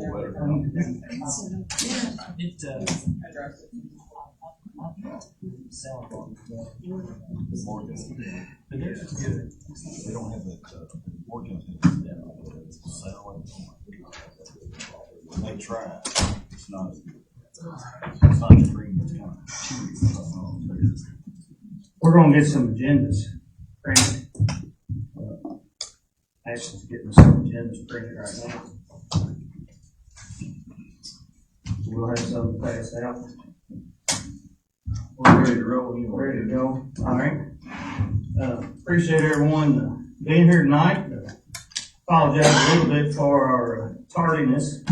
It sounds Morgan. but theirs is good. They don't have that, Morgan. When they try, it's not as green, it's kind of chewy. We're gonna get some agendas printed. Ashley's getting some agendas printed right now. We'll have some passed out. We're ready to roll, you ready to go? All right. Appreciate everyone being here tonight. Apologize a little bit for our tardiness.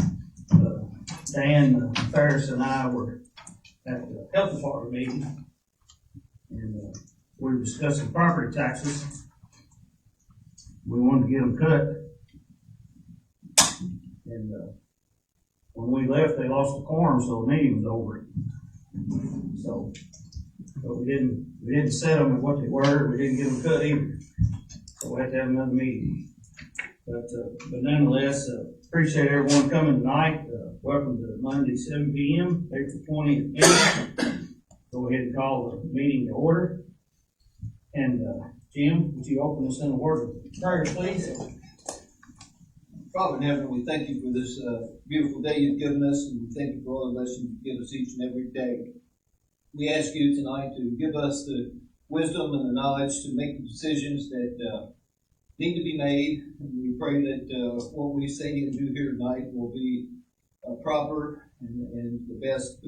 Dan Ferris and I were at the health department meeting, and we were discussing property taxes. We wanted to get them cut, and when we left, they lost the quorum, so the meeting was over. So, but we didn't set them at what they were. We didn't get them cut either. So we had to have another meeting. But nonetheless, appreciate everyone coming tonight. Welcome to Monday, 7 p.m., April 20th meeting. Go ahead and call the meeting to order. And Jim, would you open us in a word of prayer, please? Father in heaven, we thank you for this beautiful day you've given us, and we thank you for all the lessons you give us each and every day. We ask you tonight to give us the wisdom and the knowledge to make the decisions that need to be made, and we pray that what we say and do here tonight will be proper and the best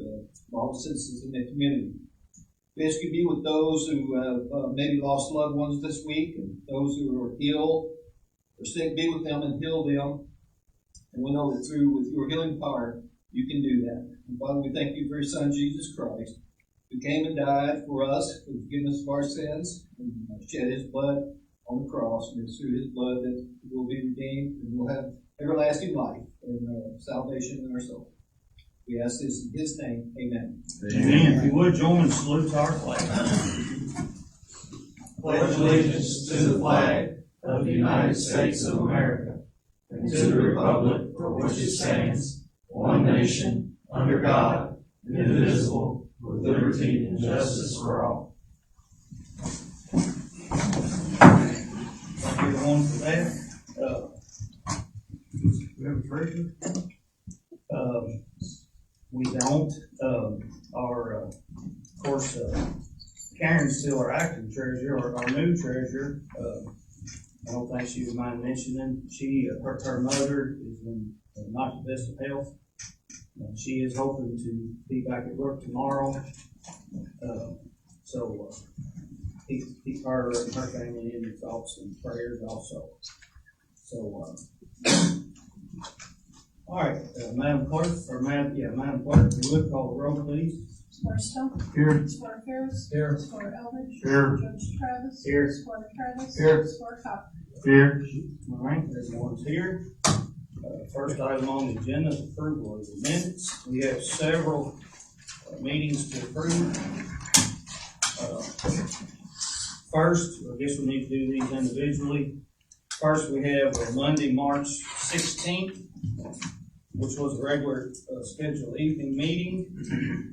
for all citizens in the community. We ask you to be with those who have maybe lost loved ones this week, and those who are ill or sick, be with them and heal them. And we know that with your healing power, you can do that. And Father, we thank you for your Son, Jesus Christ, who came and died for us, for the forgiveness of our sins, and shed his blood on the cross. And it's through his blood that we'll be redeemed and we'll have everlasting life and salvation in our soul. We ask this in his name. Amen. Amen. If you would, join and salute our flag. Pledge allegiance to the flag of the United States of America and to the republic for which it stands, one nation, under God, indivisible, with liberty and justice for all. Thank you everyone for that. We have a treasurer? We don't. Of course, Karen's still our acting treasurer, or our new treasurer. I don't think she would mind mentioning. Her mother is in not the best of health. She is hoping to be back at work tomorrow. So keep her and her family in your thoughts and prayers also. So, all right, Madam Clerk, Madam Clerk, if you would call the roll, please. Squire Stone. Here. Squire Ferris. Here. Squire Eldridge. Here. Judge Travis. Here. Squire Travis. Here. Squire Cochran. Here. All right, everyone's here. First item on the agenda is approval of the minutes. We have several meetings to approve. First, I guess we need to do these individually. First, we have Monday, March 16th, which was a regular scheduled evening meeting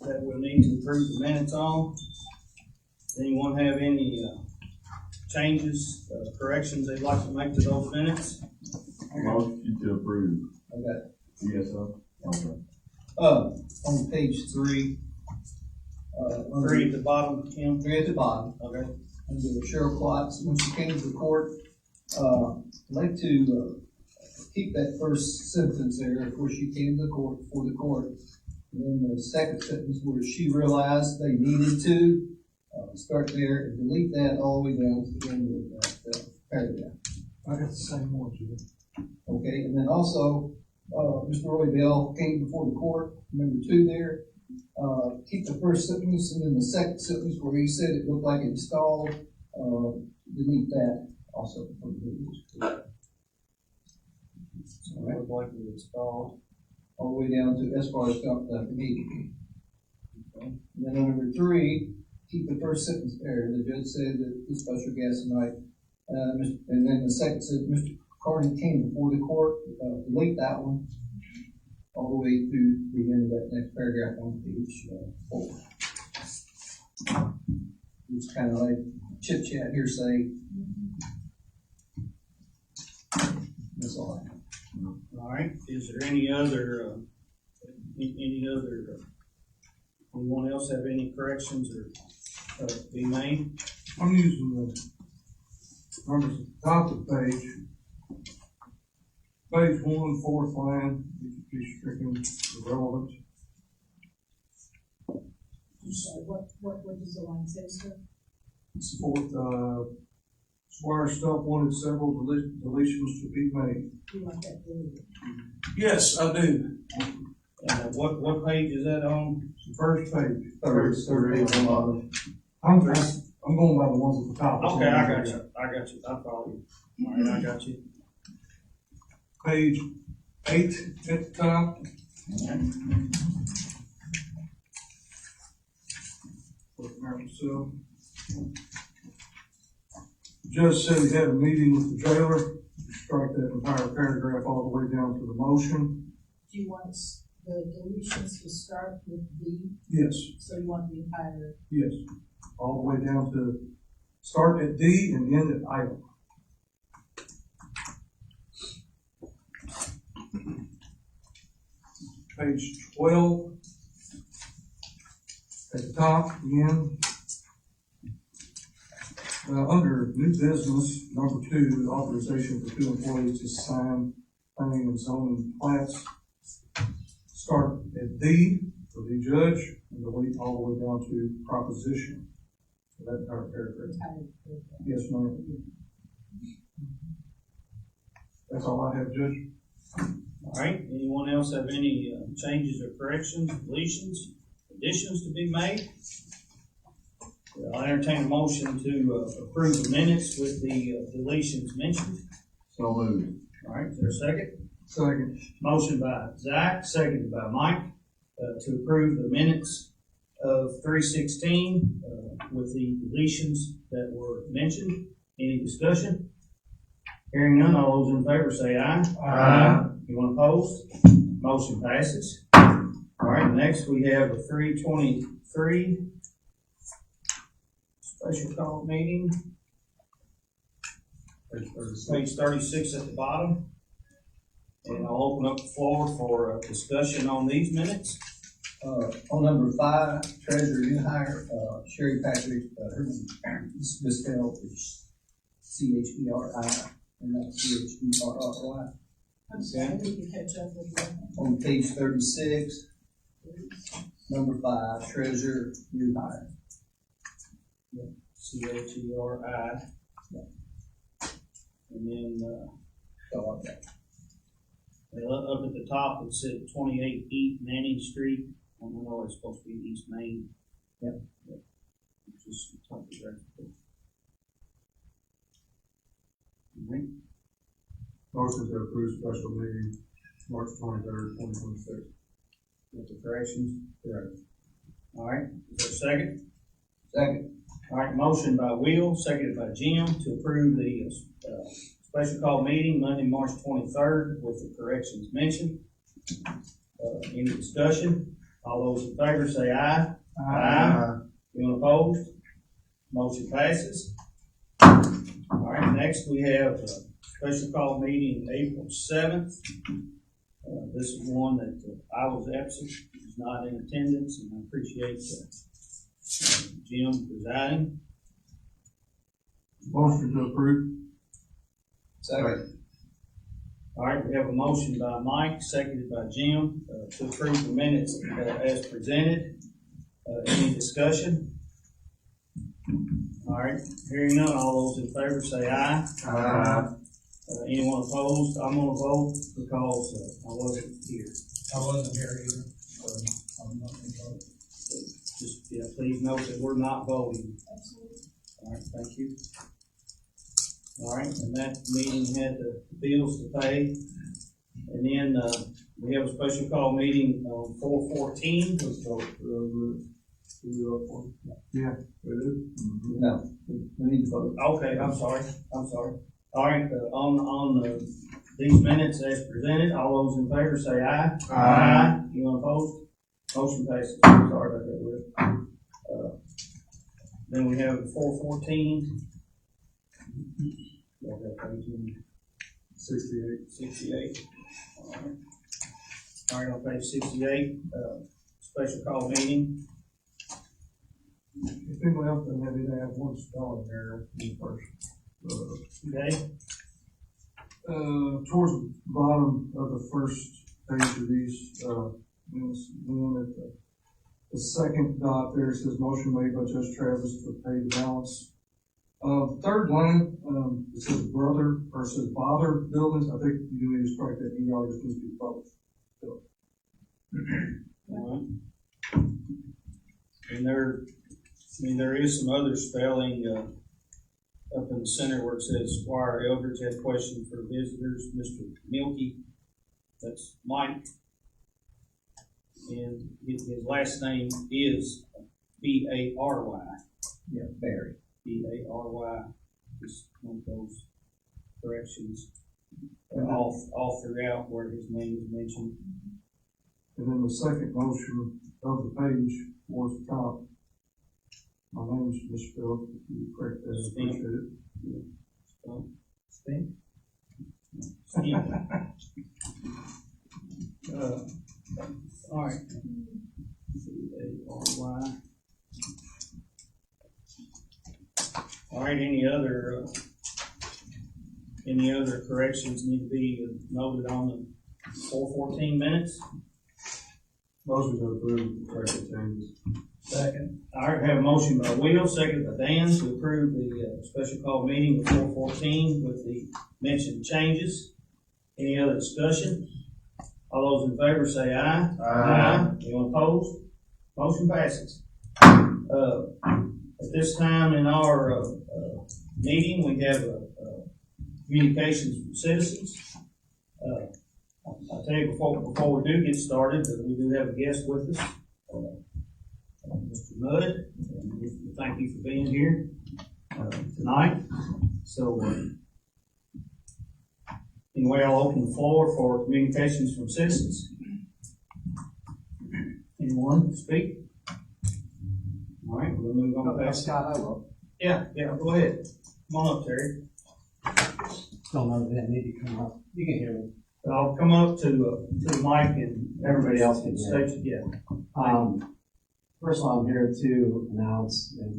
that we'll need to approve the minutes on. Does anyone have any changes, corrections they'd like to make to those minutes? Motion to approve. Okay. Yes, sir. Okay. On page 3, 3 at the bottom, Kim? 3 at the bottom, Okay. under Cheryl Klotz, when she came to the court, I'd like to keep that first sentence there, before she came to the court, before the court. And then the second sentence where she realized they needed to, start there and delete that all the way down to the end of that paragraph. I got the same one, Jim. Okay, and then also, Mr. Roy Bell came before the court, number 2 there. Keep the first sentence, and then the second sentence where he said it looked like installed, delete that also from the video. All right, Looked like it installed. all the way down to as far as the meeting. Okay. And then on number 3, keep the first sentence there. The judge said that the special gas tonight, and then the second sentence, Mr. Carney came before the court, delete that one, all the way through the end of that next paragraph on page 4. It's kind of like chit chat hearsay. That's all I have. All right, is there any other, anyone else have any corrections or, be made? I'm using the numbers at the top of the page. Page 1, fourth line, it could be stricken irrelevant. What does the line say, sir? It's the fourth, Squire Stump wanted several deletions to be made. Do you want that deleted? Yes, I do. What page is that on? It's the first page. Third page on the bottom. I'm going by the ones at the top. Okay, I got you, I follow you. All right, I got you. Page 8 at the top. So, the judge said he had a meeting with the jailer. Strike that entire paragraph all the way down to the motion. Do you want the deletions to start with D, Yes, so you want the entire, yes. All the way down to start at D and end at item. Page 12. At the top, again. Under new business, number 2, authorization for 2 employees to sign planning and zoning plats. Start at D for the judge and delete all the way down to proposition. So that entire paragraph. entire, Yes, ma'am. That's all I have, Judge. All right, anyone else have any changes or corrections, deletions, additions to be made? I'll entertain a motion to approve the minutes with the deletions mentioned. So moved. All right, is there a second? Second. Motion by Zach, seconded by Mike, to approve the minutes of 3/16 with the deletions that were mentioned. Any discussion? Hearing none, all those in favor say aye. Aye. Anyone opposed? Motion passes. All right, next we have a 3/23 special call meeting. Page 36 at the bottom. And I'll open up the floor for discussion on these minutes. On number 5, treasurer new hire, Sherry Patrick, her name is misspelled, it's CHERI, and not CHERRY. I'm sorry, we can catch up with you. On page 36, number 5, treasurer new hire. CHERI. And then, So, okay. up at the top, it said 28 East Manning Street. I don't know, it's supposed to be East Main. Yep. Just top of there. All right. Motion to approve special meeting, March 23rd, 2026. With the corrections? Correct. All right, is there a second? Second. All right, motion by Will, seconded by Jim to approve the, special call meeting Monday, March 23rd with the corrections mentioned. Any discussion? All those in favor say aye. Aye. Anyone opposed? Motion passes. All right, next we have a special call meeting April 7th. This is one that I was absent, was not in attendance, and I appreciate Jim presiding. Motion to approve. Second. All right, we have a motion by Mike, seconded by Jim, to approve the minutes as presented. Any discussion? All right, hearing none, all those in favor say aye. Aye. Anyone opposed? I'm gonna vote because I wasn't here. I wasn't here either, so I'm not gonna vote. Just, yeah, please note that we're not voting. Absolutely. All right, thank you. All right, and that meeting had the bills to pay. And then, we have a special call meeting on 4/14. Yeah, we do. No, we need to vote. Okay, I'm sorry. All right, on these minutes as presented. All those in favor say aye. Aye. Anyone opposed? Motion passes. Sorry about that, Will. Then we have 414. Y'all got page number 68. All right. All right, on page 68, special call meeting. If anyone else doesn't have anything, I have one spelling error in the first. Okay, Towards the bottom of the first page of these, minutes, then at the second dot there, it says motion made by Judge Travis to pay the balance. Third line, it says brother, or it says bother buildings. I think you need to strike that ER, just needs to be both. all right. And there is some other spelling, up in the center where it says Squire Eldridge had a question for visitors, Mr. Milky. That's Mike. And his last name is B-A-R-Y. Yeah, Barry. B-A-R-Y. Just one of those corrections all throughout where his name is mentioned. And then the second motion of the page towards the top. My name's misspelled, if you correct that, I appreciate it. So, Stink? yeah. All right. B-A-R-Y. All right, any other corrections need to be noted on the 414 minutes? Motion to approve the corrected changes. Second. All right, have a motion by Will, second by Dan to approve the special call meeting of 414 with the mentioned changes. Any other discussion? All those in favor say aye. Aye. Anyone opposed? Motion passes. At this time in our meeting, we have communications from citizens. I'll tell you before we do get started that we do have a guest with us, Mr. Mudd. And we thank you for being here tonight. So anyway, I'll open the floor for communications from citizens. Anyone speak? All right, we'll move on to Scott, I will. Yeah, go ahead. Come on up, Terry. Don't know if that need to come up. You can hear me. I'll come up to the mic and Everybody else can hear. state, yeah. First of all, I'm here to announce and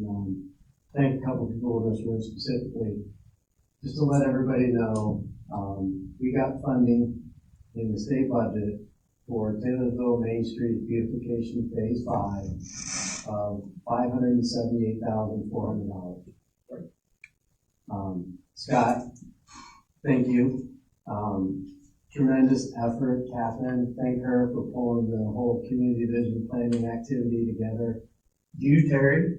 thank a couple of people in this room specifically, just to let everybody know, we got funding in the state budget for Taylorsville Main Street Beautification Phase 5 of $578,400. Scott, thank you. Tremendous effort, Catherine. Thank her for pulling the whole community vision planning activity together. You, Terry,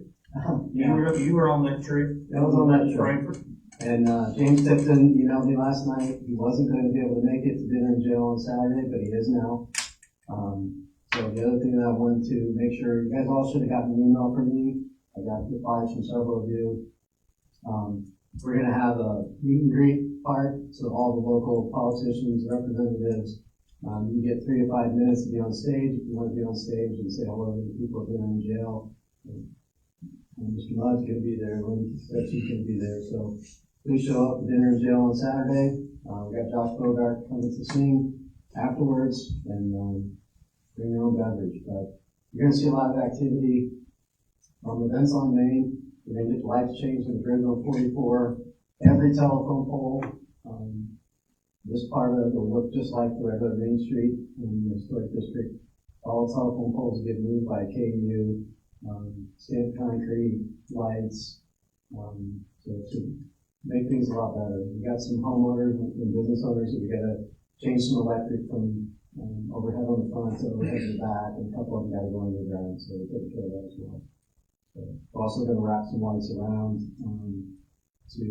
Yeah, you were on that trip. I was on that trip. Frankfurt. And James Tipton emailed me last night. He wasn't going to be able to make it to dinner in jail on Saturday, but he is now. So the other thing that I wanted to make sure, you guys all should have gotten an email from me. I got replies from several of you. We're going to have a meet and greet part, so all the local politicians, representatives, you get 3 to 5 minutes to be on stage. If you want to be on stage and say hello to the people that are in jail. And Mr. Mudd's going to be there. Lynn said she's going to be there. So please show up for dinner in jail on Saturday. We got Josh Bogart coming to sing afterwards, and bring your own beverage. But you're going to see a lot of activity from events on Main. We're going to get lights changed in the bridge on 44. Every telephone pole, this part of it will look just like the regular Main Street in the historic district. All telephone poles get moved by KU, stamped concrete, lights, so to make things a lot better. We got some homeowners and business owners that we got to change some electric from overhead on the front to overhead on the back, and a couple of them got to go underground, so we're taking care of that as well. So we're also going to wrap some lights around to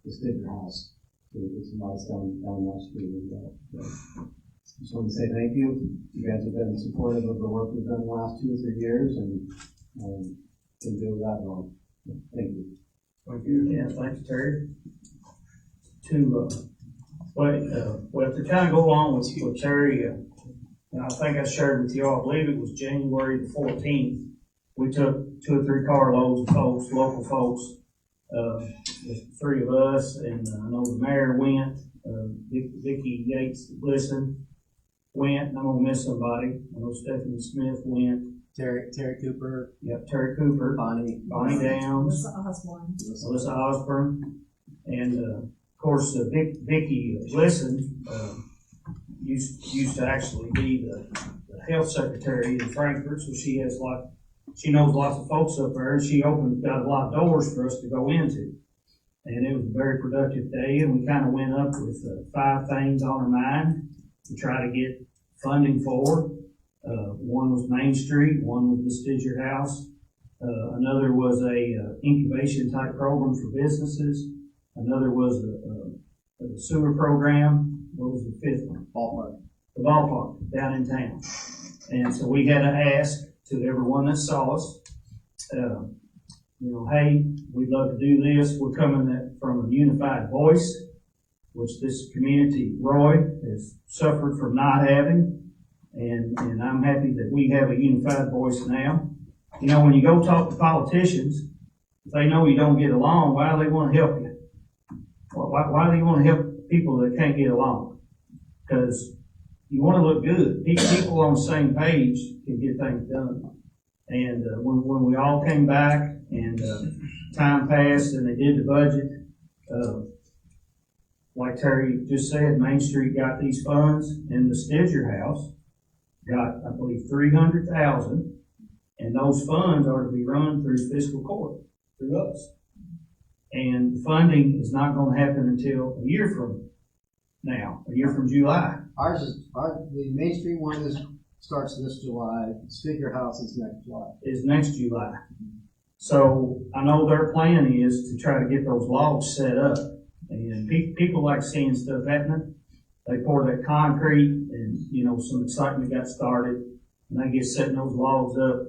the Stigger house, so we get some lights down that street as well. So, just want to say thank you. You guys have been supportive of the work we've done the last 2 or 3 years, and can do that all. Thank you. Thank you. Yeah, thanks, Terry. To Well, to kind of go along with Terry, and I think I shared with y'all, I believe it was January the 14th, we took 2 or 3 carloads of folks, local folks, just 3 of us, and I know the mayor went, Vicky Yates listened, went, and I'm gonna miss somebody. I know Stephanie Smith went. Terry Cooper, Yep, Terry Cooper, Bonnie. Bonnie Downs, Melissa Osborne. Melissa Osborne, and, of course, Vicky Listen, used to actually be the health secretary in Frankfurt, so she knows lots of folks up there, and she got a lot of doors for us to go into. And it was a very productive day, and we kind of went up with 5 things on our mind to try to get funding for. One was Main Street, one was the Stidger House, another was a incubation type program for businesses, another was a sewer program. What was the 5th one? Ballpark. The ballpark down in town. And so we had to ask to everyone that saw us, hey, we'd love to do this. We're coming from a unified voice, which this community, Roy, has suffered from not having. And I'm happy that we have a unified voice now. When you go talk to politicians, if they know you don't get along, why do they want to help you? Why do they want to help people that can't get along? Because you want to look good. People on the same page can get things done. And when we all came back and time passed and they did the budget, like Terry just said, Main Street got these funds, and the Stidger House got, I believe, $300,000, and those funds are to be run through fiscal court, through us. And the funding is not going to happen until a year from now, a year from July. The Main Street one starts this July, Stidger House is next July. Is next July. So I know their plan is to try to get those logs set up. And people like seeing stuff happening. They pour that concrete and, some excitement got started, and they get setting those logs up.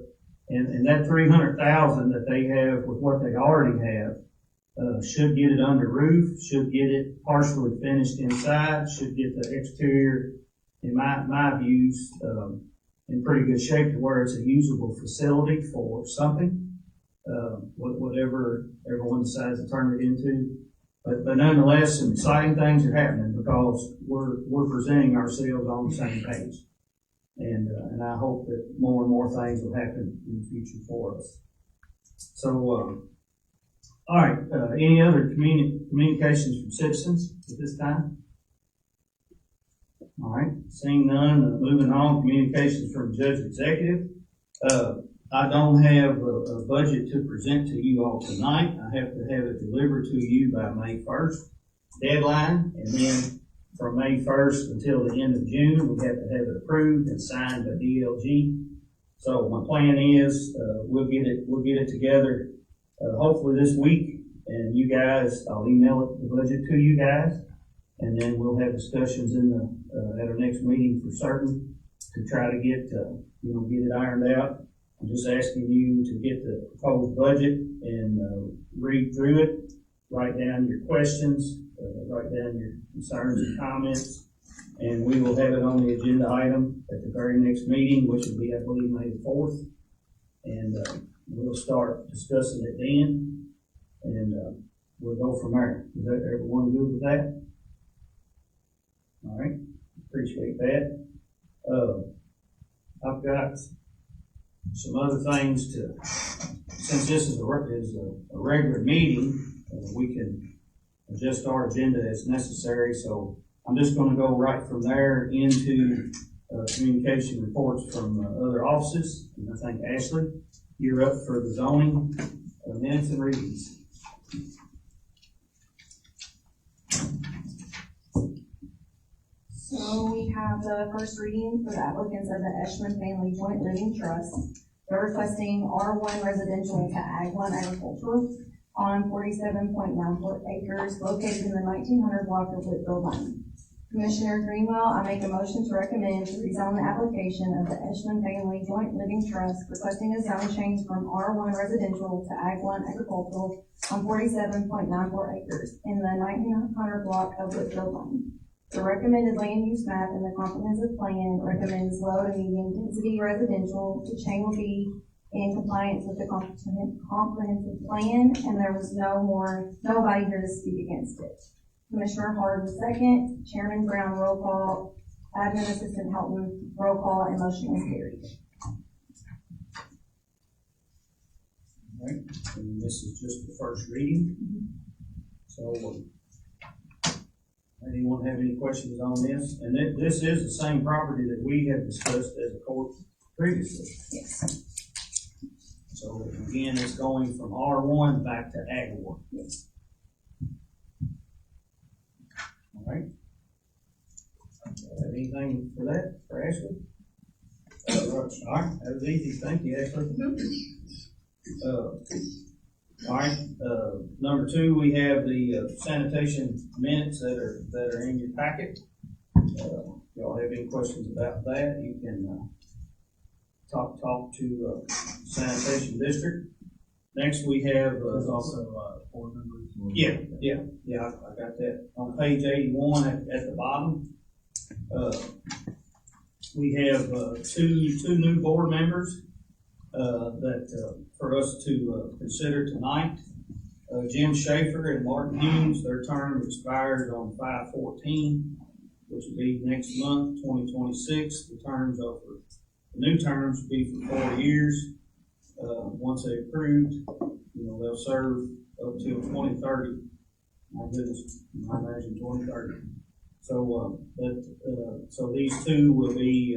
And that $300,000 that they have with what they already have, should get it under roof, should get it partially finished inside, should get the exterior, in my views, in pretty good shape to where it's a usable facility for something, whatever everyone decides to turn it into. But nonetheless, some exciting things are happening because we're presenting ourselves on the same page. And I hope that more and more things will happen in the future for us. So, all right, any other communications from citizens at this time? All right, seeing none, moving on, communications from Judge Executive. I don't have a budget to present to you all tonight. I have to have it delivered to you by May 1st deadline, and then from May 1st until the end of June, we have to have it approved and signed by DLG. So my plan is, we'll get it together, hopefully this week, and you guys, I'll email the budget to you guys, and then we'll have discussions at our next meeting for certain to try to get it ironed out. I'm just asking you to get the proposed budget and read through it, write down your questions, write down your concerns and comments, and we will have it on the agenda item at the very next meeting, which will be, I believe, May the 4th. And we'll start discussing it then, and we'll go from there. Is that everyone good with that? All right, appreciate that. I've got some other things since this is a regular meeting, we can adjust our agenda as necessary. So I'm just going to go right from there into communication reports from other offices. And I think, Ashley, you're up for the zoning minutes and readings. So we have the first reading for the applicants of the Eshman Family Joint Living Trust. They're requesting R1 residential to Ag1 agricultural on 47.94 acres located in the 1900 block of Whitfield Lane. Commissioner Greenwell, I make a motion to recommend to rezone the application of the Eshman Family Joint Living Trust requesting a zone change from R1 residential to Ag1 agricultural on 47.94 acres in the 1900 block of Whitfield Lane. The recommended land use map in the comprehensive plan recommends low to medium density residential. The change will be in compliance with the comprehensive plan, and there was nobody here to speak against it. Commissioner Harden second, Chairman Brown roll call, Admin Assistant Helton roll call, and motion is carried. Alright, and this is just the first reading. So, anyone have any questions on this? And this is the same property that we have discussed as a court previously. Yes. So again, it's going from R1 back to Ag1. Yes. Alright. Have anything for that, for Ashley? Alright, that was easy, thank you, Ashley. Alright, number 2, we have the sanitation minutes that are in your packet. Y'all have any questions about that, you can, talk to, sanitation district. Next, we have, There's also, board members. yeah, I got that. On page 81 at the bottom, we have, two new board members, that, for us to, consider tonight. Jim Schaefer and Martin Hughes, their term expires on 5/14, which will be next month, 2026. The new terms will be for 4 years. Once they're approved, they'll serve up till 2030. My goodness, I imagine 2030. So, so these two will be,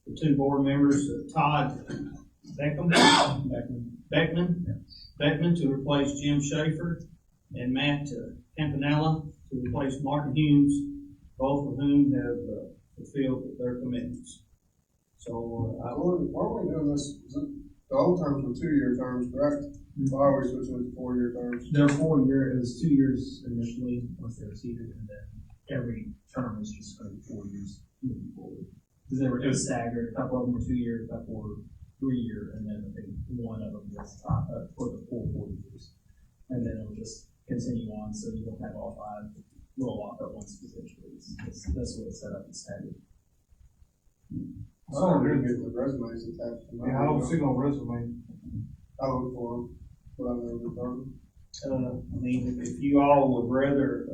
the two board members, Todd Beckman to replace Jim Schaefer, and Matt Campanella to replace Martin Hughes, both of whom have fulfilled their commitments. So, Weren't we doing this, the old terms were 2-year terms, correct? Why are we switching to 4-year terms? They're 4-year, it was 2 years initially, once they received it, and then every term is just going to be 4 years moving forward. Because it was staggered, a couple of them were 2 year, a couple were 3 year, and then I think one of them was for the full 4 years. And then it will just continue on, so you don't have all 5 roll off at once potentially. That's the way it's set up, it's staggered. I didn't get the resumes attached. Yeah, I don't see no resume. I look for them, but I've never done. I mean, if you all would rather,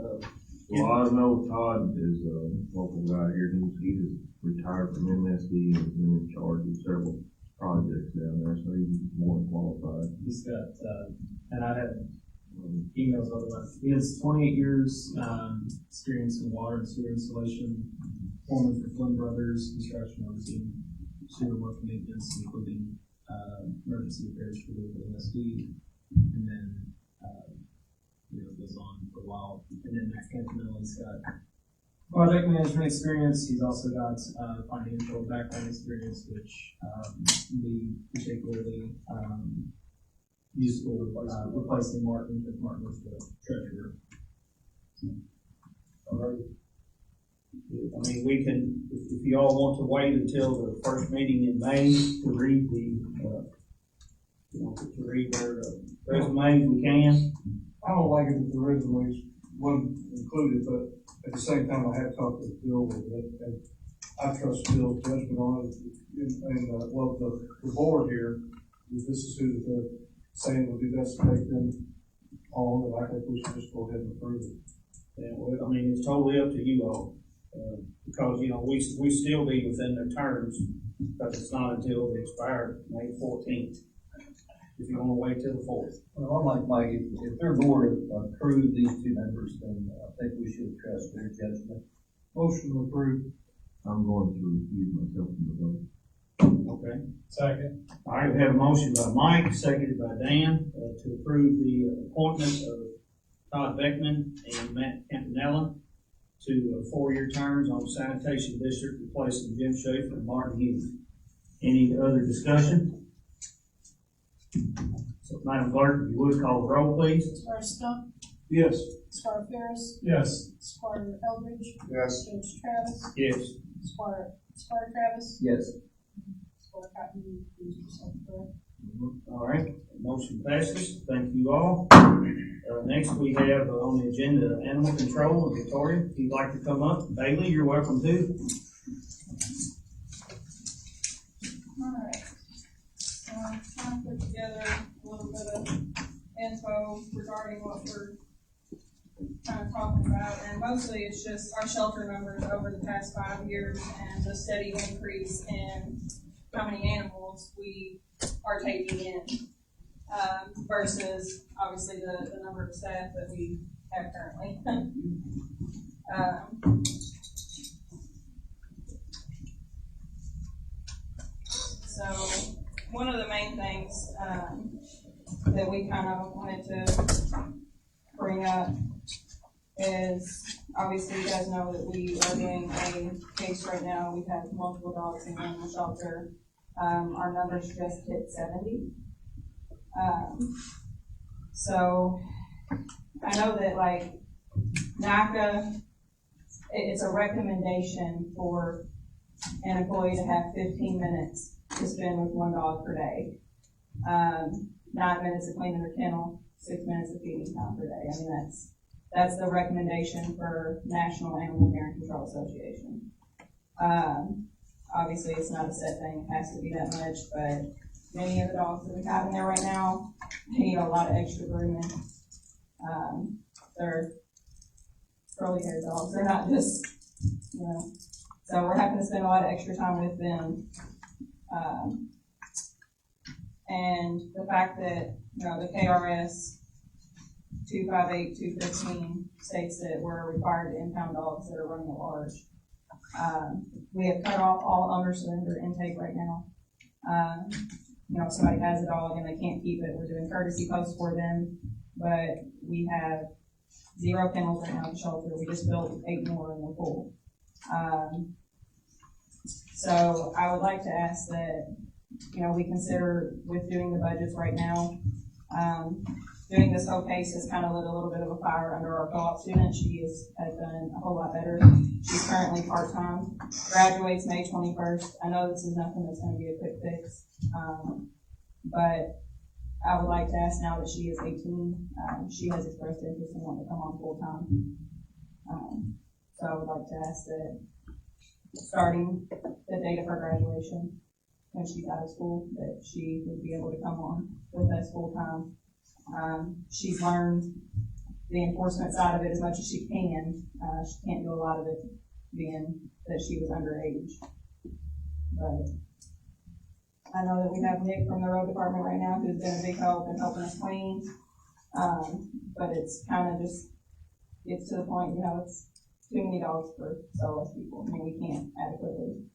Well, I know Todd is a local guy here, he just retired from MSD and has been in charge of several projects down there, so he's more than qualified. He's got, and I had emails over that. He has 28 years, experience in water and sewer installation, foreman for Flynn Brothers, construction overseeing sewer work maintenance, including, emergency repairs for the MSD, and then, goes on for a while. And then Matt Campanella's got project management experience. He's also got, financial background experience, which, be particularly, useful, replacing Martin, because Martin was the treasurer. I mean, we can, if you all want to wait until the first meeting in May to read to read their resumes, we can. I don't like it if the resumes wasn't included, but at the same time, I have talked to Bill with it, and I trust Bill's judgment on it. And the board here, if this is who they're saying would be best to take them on, then I think we should just go ahead and approve it. Yeah, well, I mean, it's totally up to you all, because, we still be within their terms, because it's not until they expire May 14th. If you wanna wait till the 4th. Well, I'm like Mike, if their board approved these 2 members, then I think we should trust their judgment. Motion to approve. I'm going to recuse myself from the vote. Okay. Second. All right, we have a motion by Mike, seconded by Dan, to approve the appointment of Todd Beckman and Matt Campanella to 4-year terms on sanitation district, replacing Jim Schaefer and Martin Hughes. Any other discussion? So, Madam Clerk, if you would call the roll, please. Squire Stump, Yes. Squire Ferris, Yes. Squire Eldridge, Yes. Judge Travis, Yes. Squire Travis, Yes. Squire Cotton, you recuse yourself, correct? All right, motion passes. Thank you all. Next we have on the agenda, animal control. Victoria, if you'd like to come up. Bailey, you're welcome too. Alright, so I'm trying to put together a little bit of info regarding what we're kind of talking about, and mostly it's just our shelter numbers over the past 5 years and the steady increase in how many animals we are taking in, versus obviously the number of staff that we have currently. So one of the main things that we kind of wanted to bring up is, obviously you guys know that we are doing a case right now. We've had multiple dogs in the animal shelter. Our numbers just hit 70. So I know that like NACA, it's a recommendation for an employee to have 15 minutes to spend with one dog per day. 9 minutes of cleaning their kennel, 6 minutes of feeding time per day. I mean, that's the recommendation for National Animal Care and Control Association. Obviously, it's not a set thing, it has to be that much, but many of the dogs that we have in there right now, they need a lot of extra grooming. They're curly haired dogs, they're not just, you know, so we're having to spend a lot of extra time with them. And the fact that, you know, the KRS 258-215 states that we're required to impound dogs that are running at large. We have cut off all owner surrender intake right now. You know, if somebody has a dog and they can't keep it, we're doing courtesy posts for them, but we have 0 kennels right now at the shelter. We just built 8 more and they're full. So I would like to ask that, you know, we consider with doing the budgets right now, doing this whole case has kind of lit a little bit of a fire under our co-op student. She has done a whole lot better. She's currently part-time, graduates May 21st. I know this is nothing that's going to be a quick fix, but I would like to ask now that she is 18, she has expressed interest in wanting to come on full-time. So I would like to ask that starting the date of her graduation, when she's out of school, that she would be able to come on with us full-time. She's learned the enforcement side of it as much as she can. She can't do a lot of it being that she was underage. But I know that we have Nick from the road department right now who's been a big help in helping us clean. But it's kind of just gets to the point, you know, it's too many dogs for so less people. I mean, we can't adequately.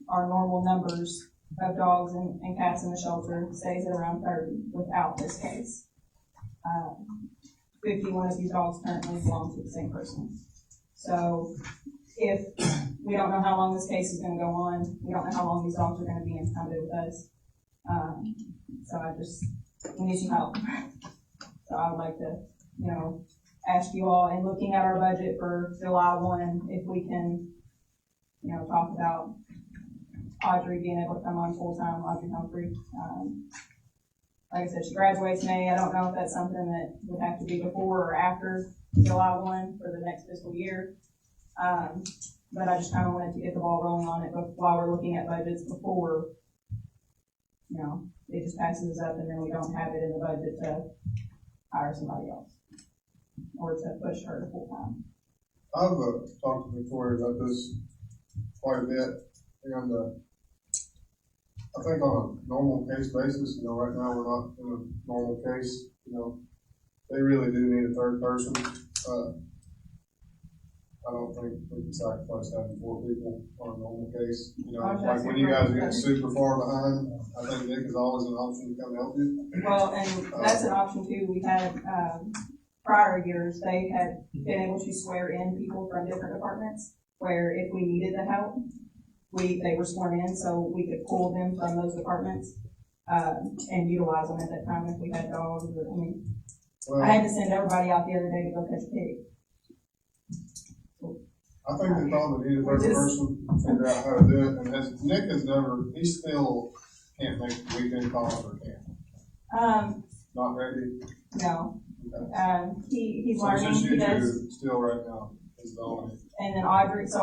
Our normal numbers of dogs and cats in the shelter stays at around 30 without this case. 51 of these dogs currently belong to the same person. So if we don't know how long this case is going to go on, we don't know how long these dogs are going to be impounded with us. So we need some help. So I would like to, you know, ask you all, in looking at our budget for July 1, if we can, you know, talk about Audrey being able to come on full-time, Audrey Humphrey. Like I said, she graduates May. I don't know if that's something that would have to be before or after July 1 for the next fiscal year. But I just kind of wanted to get the ball rolling on it while we're looking at budgets before, you know, it just passes up and then we don't have it in the budget to hire somebody else or to push her to full-time. I've talked to Victoria about this quite a bit, and I think on a normal case basis, you know, right now we're not in a normal case, you know, they really do need a third person. I don't think we can sacrifice having 4 people on a normal case. You know, like when you guys are getting super far behind, I think Nick is always an option to come help you. Well, and that's an option too. We had, prior years, they had been able to swear in people from different departments where if we needed the help, they were sworn in, so we could pull them from those departments, and utilize them at that time if we had dogs or, I mean, I had to send everybody out the other day to go catch a pig. I think they probably need a third person to figure out how to do it, and as Nick has never, he still can't make weekend calls or can't, not ready. No, Okay. he's So it's learning, just he you does, two still right now, is the only, and then Audrey's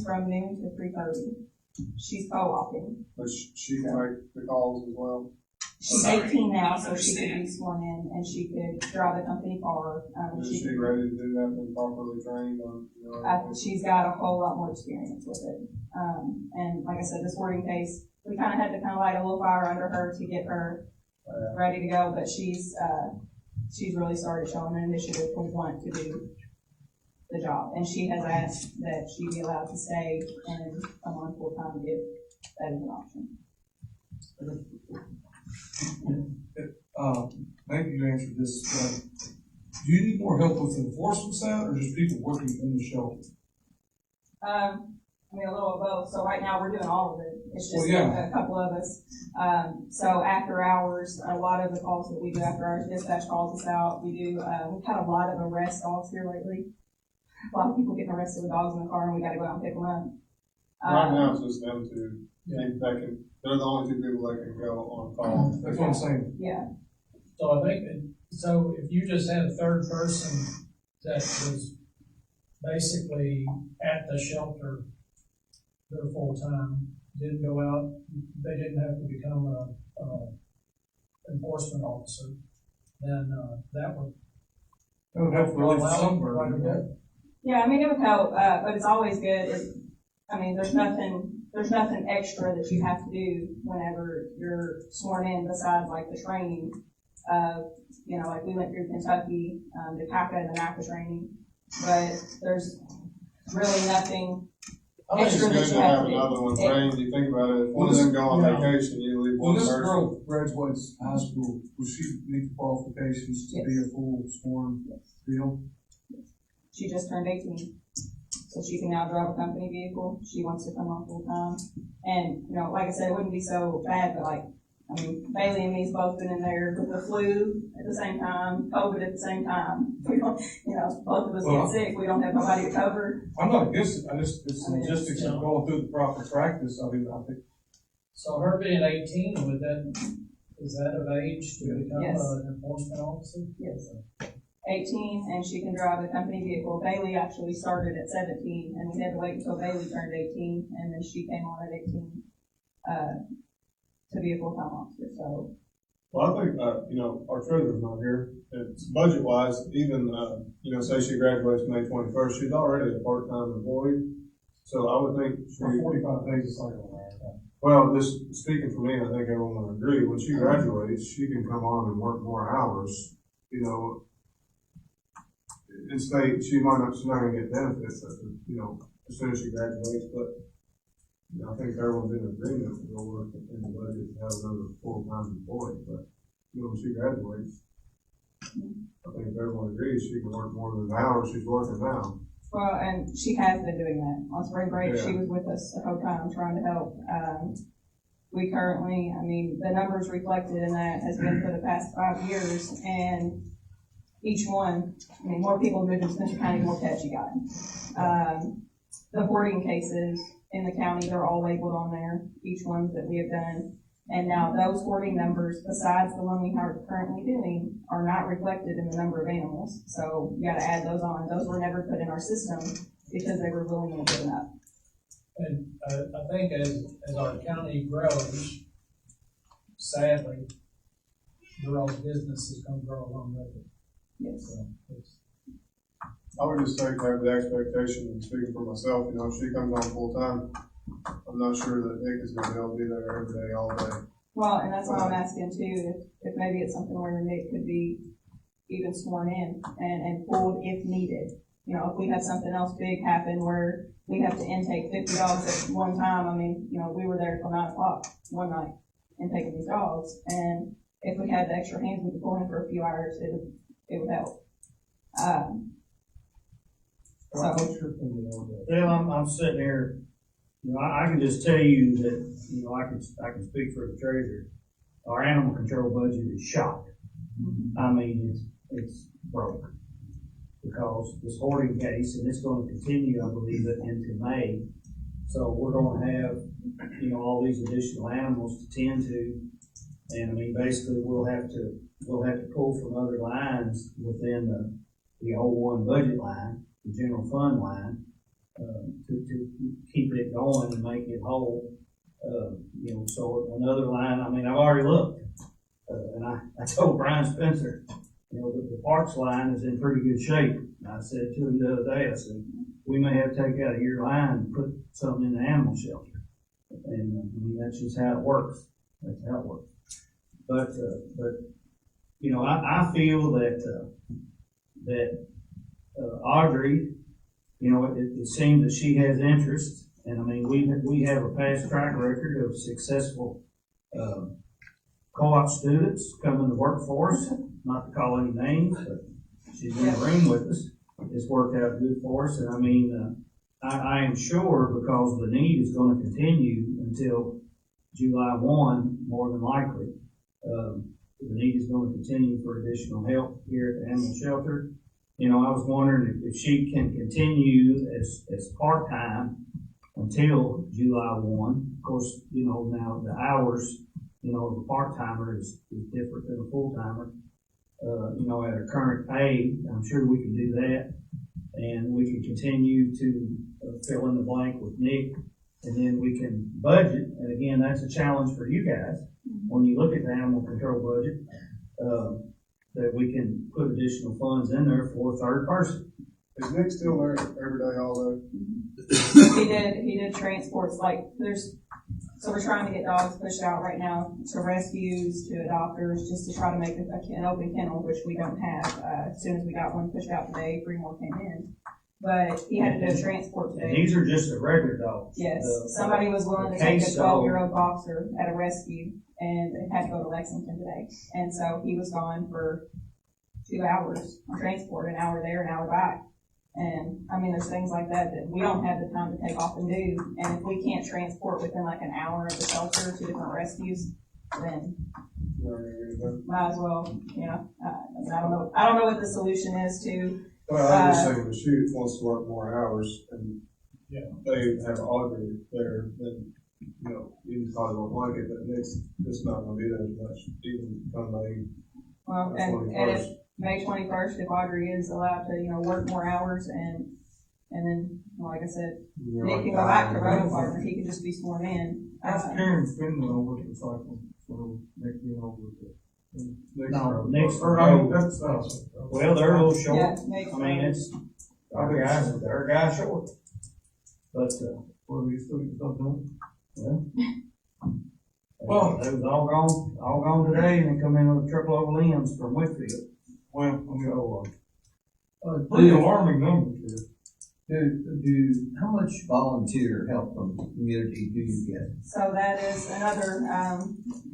from noon to 3:30. She's co-oping. but she can make the calls as well. She's 18 now, so she could be sworn in, and she could drive a company car. Is she ready to do that, been properly trained on, you know? She's got a whole lot more experience with it. And like I said, this wording case, we kind of had to light a little fire under her to get her ready to go, but she's really started showing an initiative to want to do the job. And she has asked that she be allowed to stay and come on full time if that is an option. Maybe you answered this, but do you need more help with the enforcement side or just people working in the shelter? I mean, a little of both. So right now we're doing all of it. It's just Well, yeah. a couple of us. So after hours, a lot of the calls that we do after hours, dispatch calls us out. We've had a lot of arrest dogs here lately. A lot of people getting arrested with dogs in the car, and we got to go out and pick them up. Right now, it's just them two, they're the only two people that can go on call. That's what I'm saying. Yeah. So I think, so if you just had a third person that was basically at the shelter their full time, didn't go out, they didn't have to become a enforcement officer, then, that would That would help relieve allow some quite a burden. bit. Yeah, I mean, it would help, but it's always good. There's nothing extra that you have to do whenever you're sworn in besides like the training. Like we went through Kentucky, the CACA and the NACA training, but there's really nothing I think it's extra good that to you have have to do. another one trained, you think about it, if one of them go on vacation, you leave When one this person. girl graduates high school, will she meet the qualifications to be a full sworn deal? She just turned 18, so she can now drive a company vehicle. She wants to come on full time. And, like I said, it wouldn't be so bad, but Bailey and me's both been in there with the flu at the same time, COVID at the same time. We don't, both of us get sick. We don't have nobody to cover. I'm not against it, it's the logistics of going through the proper practice, I think. So her being 18, is that of age to become Yes. an enforcement officer? Yes. 18, and she can drive a company vehicle. Bailey actually started at 17, and we had to wait until Bailey turned 18, and then she came on at 18, to be a full-time officer, so. Well, I think, our treasurer's not here, it's budget wise, even, say she graduates May 21st, she's already a part-time employee. So I would think For 45 days, it's like, well, just speaking for me, I think everyone would agree, when she graduates, she can come on and work more hours, and she's not gonna get benefits, as soon as she graduates, but I think everyone's in agreement, we'll work in the budget to have another full-time employee, but, when she graduates, I think if everyone agrees, she can work more than the hours she's working now. Well, and she has been doing that. On spring break, Yeah. she was with us the whole time trying to help. We currently, the numbers reflected in that has been for the past 5 years, and each one, more people moved to Spencer County, more pets you got. The hoarding cases in the county, they're all labeled on there, each one that we have done. And now those hoarding numbers, besides the one we are currently doing, are not reflected in the number of animals. So you gotta add those on. Those were never put in our system because they were willingly given up. And I think as our county grows, sadly, girls' business is gonna grow along with it. Yes. So I would just say to have the expectation, and speaking for myself, if she comes on full-time, I'm not sure that Nick is gonna be able to be there every day, all day. Well, and that's what I'm asking too, if maybe it's something where Nick could be even sworn in and pulled if needed. If we have something else big happen where we have to intake 50 dogs at one time, we were there till 9 o'clock one night intaking these dogs. And if we had the extra hands, we could pull in for a few hours, it would help. What's your opinion on that? Well, I'm sitting here, I can just tell you that, I can speak for the treasurer. Our animal control budget is shot. It's broke. because this hoarding case, and it's gonna continue, I believe, into May. So we're gonna have, you know, all these additional animals to tend to. And I mean, basically, we'll have to pull from other lines within the 01 budget line, the general fund line, to keep it going and make it whole. You know, so another line, I mean, I've already looked, and I told Brian Spencer, you know, the parks line is in pretty good shape. And I said to him the other day, I said, we may have to take out your line and put something in the animal shelter. And I mean, that's just how it works. That's how it works. But you know, I feel that Audrey, you know, it seems that she has interest. And I mean, we have a past track record of successful co-op students coming to work for us. Not to call any names, but she's in the room with us. It's worked out good for us. And I mean, I am sure, because the need is going to continue until July 1, more than likely. The need is going to continue for additional help here at the animal shelter. You know, I was wondering if she can continue as part-time until July 1. Of course, you know, now the hours, you know, of a part-timer is different than a full-timer. You know, at her current pay, I'm sure we can do that. And we can continue to fill in the blank with Nick, and then we can budget. And again, that's a challenge for you guys when you look at the animal control budget, that we can put additional funds in there for a third person. Is Nick still there every day, all He did transports, like, so we're trying to get dogs pushed out right now to rescues, to adopters, just to try to make an open kennel, which we don't have. As soon as we got one pushed out today, 3 more came in. But he had to do a transport today. These are just the regular dogs. Yes, somebody was willing to take a 12-year-old boxer at a rescue, and it had to go to Lexington today. And so he was gone for 2 hours on transport, an hour there, an hour back. And I mean, there's things like that we don't have the time to take off and do. And if we can't transport within like an hour of the shelter to different rescues, then might as well, you know. I don't know what the solution is to. Well, I'm just saying, the shoot wants to work more hours, and they have Audrey there, then, you know, you probably won't like it, but Nick's just not gonna be there as much, even come May. Well, and if May 21st, if Audrey is allowed to, you know, work more hours, and then, like I said, Nick can go back to road department, he can just be sworn in. That's Karen Finley over at the cycle, so Nick being over with it. No, Nick's That's, well, they're a little short. Yeah, Nick's I mean, it's, our guys short. But, what are you still getting stuff done? well, they was all gone today, and they come in with a truckload of limbs from Whitfield. Well, I'm gonna, pretty alarming numbers here. How much volunteer help from the community do you get? So that is another,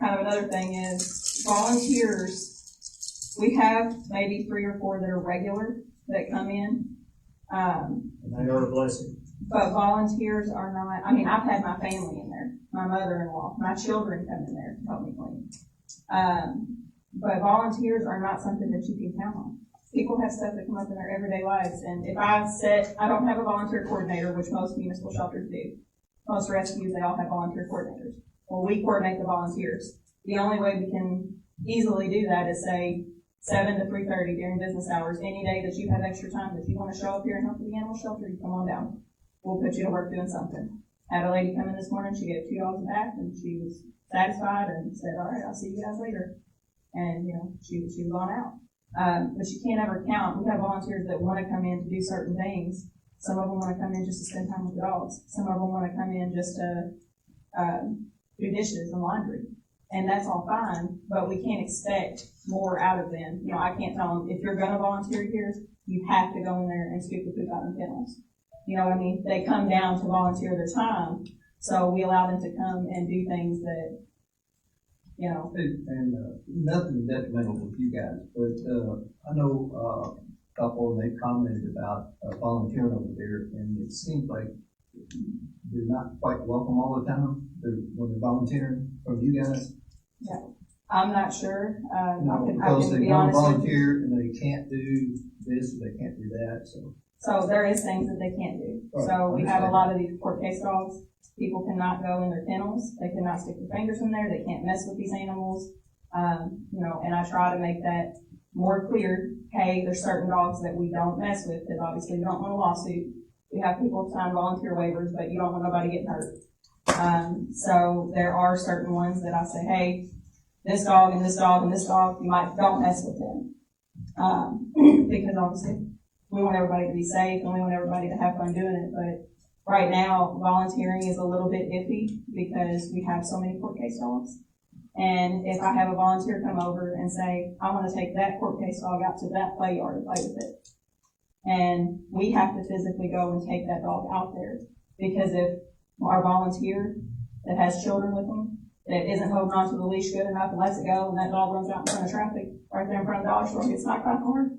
kind of another thing is volunteers. We have maybe 3 or 4 that are regular that come in. And they are a blessing. But volunteers are not, I mean, I've had my family in there, my mother-in-law, my children come in there to help me clean. But volunteers are not something that you can count on. People have stuff that come up in their everyday lives, and if I don't have a volunteer coordinator, which most municipal shelters do. Most rescues, they all have volunteer coordinators. Well, we coordinate the volunteers. The only way we can easily do that is say 7 to 3:30 during business hours. Any day that you have extra time that you want to show up here and help with the animal shelter, you come on down. We'll put you to work doing something. Had a lady come in this morning, she gave 2 dogs a bath, and she was satisfied and said, all right, I'll see you guys later. And, you know, she was on out. But you can't ever count. We have volunteers that want to come in to do certain things. Some of them want to come in just to spend time with the dogs. Some of them want to come in just to do dishes and laundry. And that's all fine, but we can't expect more out of them. You know, I can't tell them, if you're going to volunteer here, you have to go in there and scoop the poop out of the kennels. You know what I mean? They come down to volunteer their time, so we allow them to come and do things that, you know. And nothing detrimental with you guys, but I know a couple, and they commented about volunteering over there, and it seems like they're not quite welcome all the time when they're volunteering from you guys. Yeah, I'm not sure. No, I because can they be want to honest with you. volunteer and they can't do this, or they can't do that, so. So there is things that they can't do. Right, So we have a understand. lot of these court case dogs. People cannot go in their kennels. They cannot stick their fingers in there. They can't mess with these animals. And I try to make that more clear. Hey, there's certain dogs that we don't mess with because obviously we don't want a lawsuit. We have people sign volunteer waivers, but you don't want nobody getting hurt. So there are certain ones that I say, hey, this dog and this dog and this dog, don't mess with them. Because obviously we want everybody to be safe and we want everybody to have fun doing it. But right now, volunteering is a little bit iffy because we have so many court case dogs. And if I have a volunteer come over and say, I want to take that court case dog out to that play yard and play with it. And we have to physically go and take that dog out there. Because if our volunteer that has children with them, that isn't holding onto the leash good enough and lets it go, and that dog runs out in front of traffic, right there in front of the dog store and gets knocked by the horn,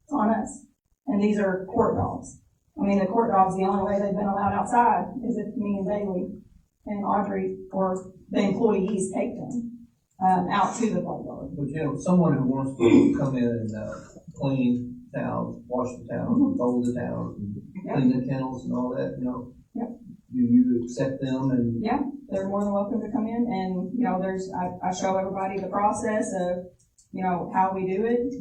it's on us. And these are court dogs. I mean, the court dogs, the only way they've been allowed outside is if me and Bailey and Audrey or the employees take them out to the play yard. But you know, someone who wants to come in and clean towels, wash the towels, fold the towels, and clean the kennels and all that, you know. Yep. Do you accept them and? Yeah, they're more than welcome to come in and, you know, I show everybody the process of, you know, how we do it.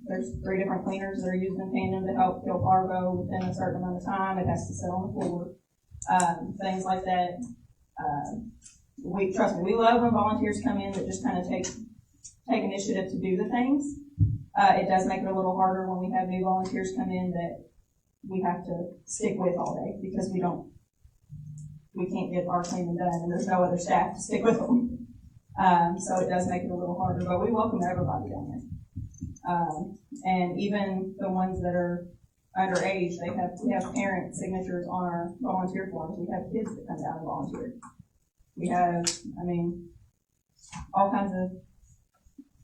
There's 3 different cleaners that are used in tandem to help kill parvo within a certain amount of time. It has to sit on the floor. Things like that. Trust me, we love when volunteers come in that just kind of take initiative to do the things. It does make it a little harder when we have new volunteers come in that we have to stick with all day because we can't get our cleaning done and there's no other staff to stick with them. So it does make it a little harder, but we welcome everybody down there. And even the ones that are underage, we have parent signatures on our volunteer forms. We have kids that come down and volunteer. We have, all kinds of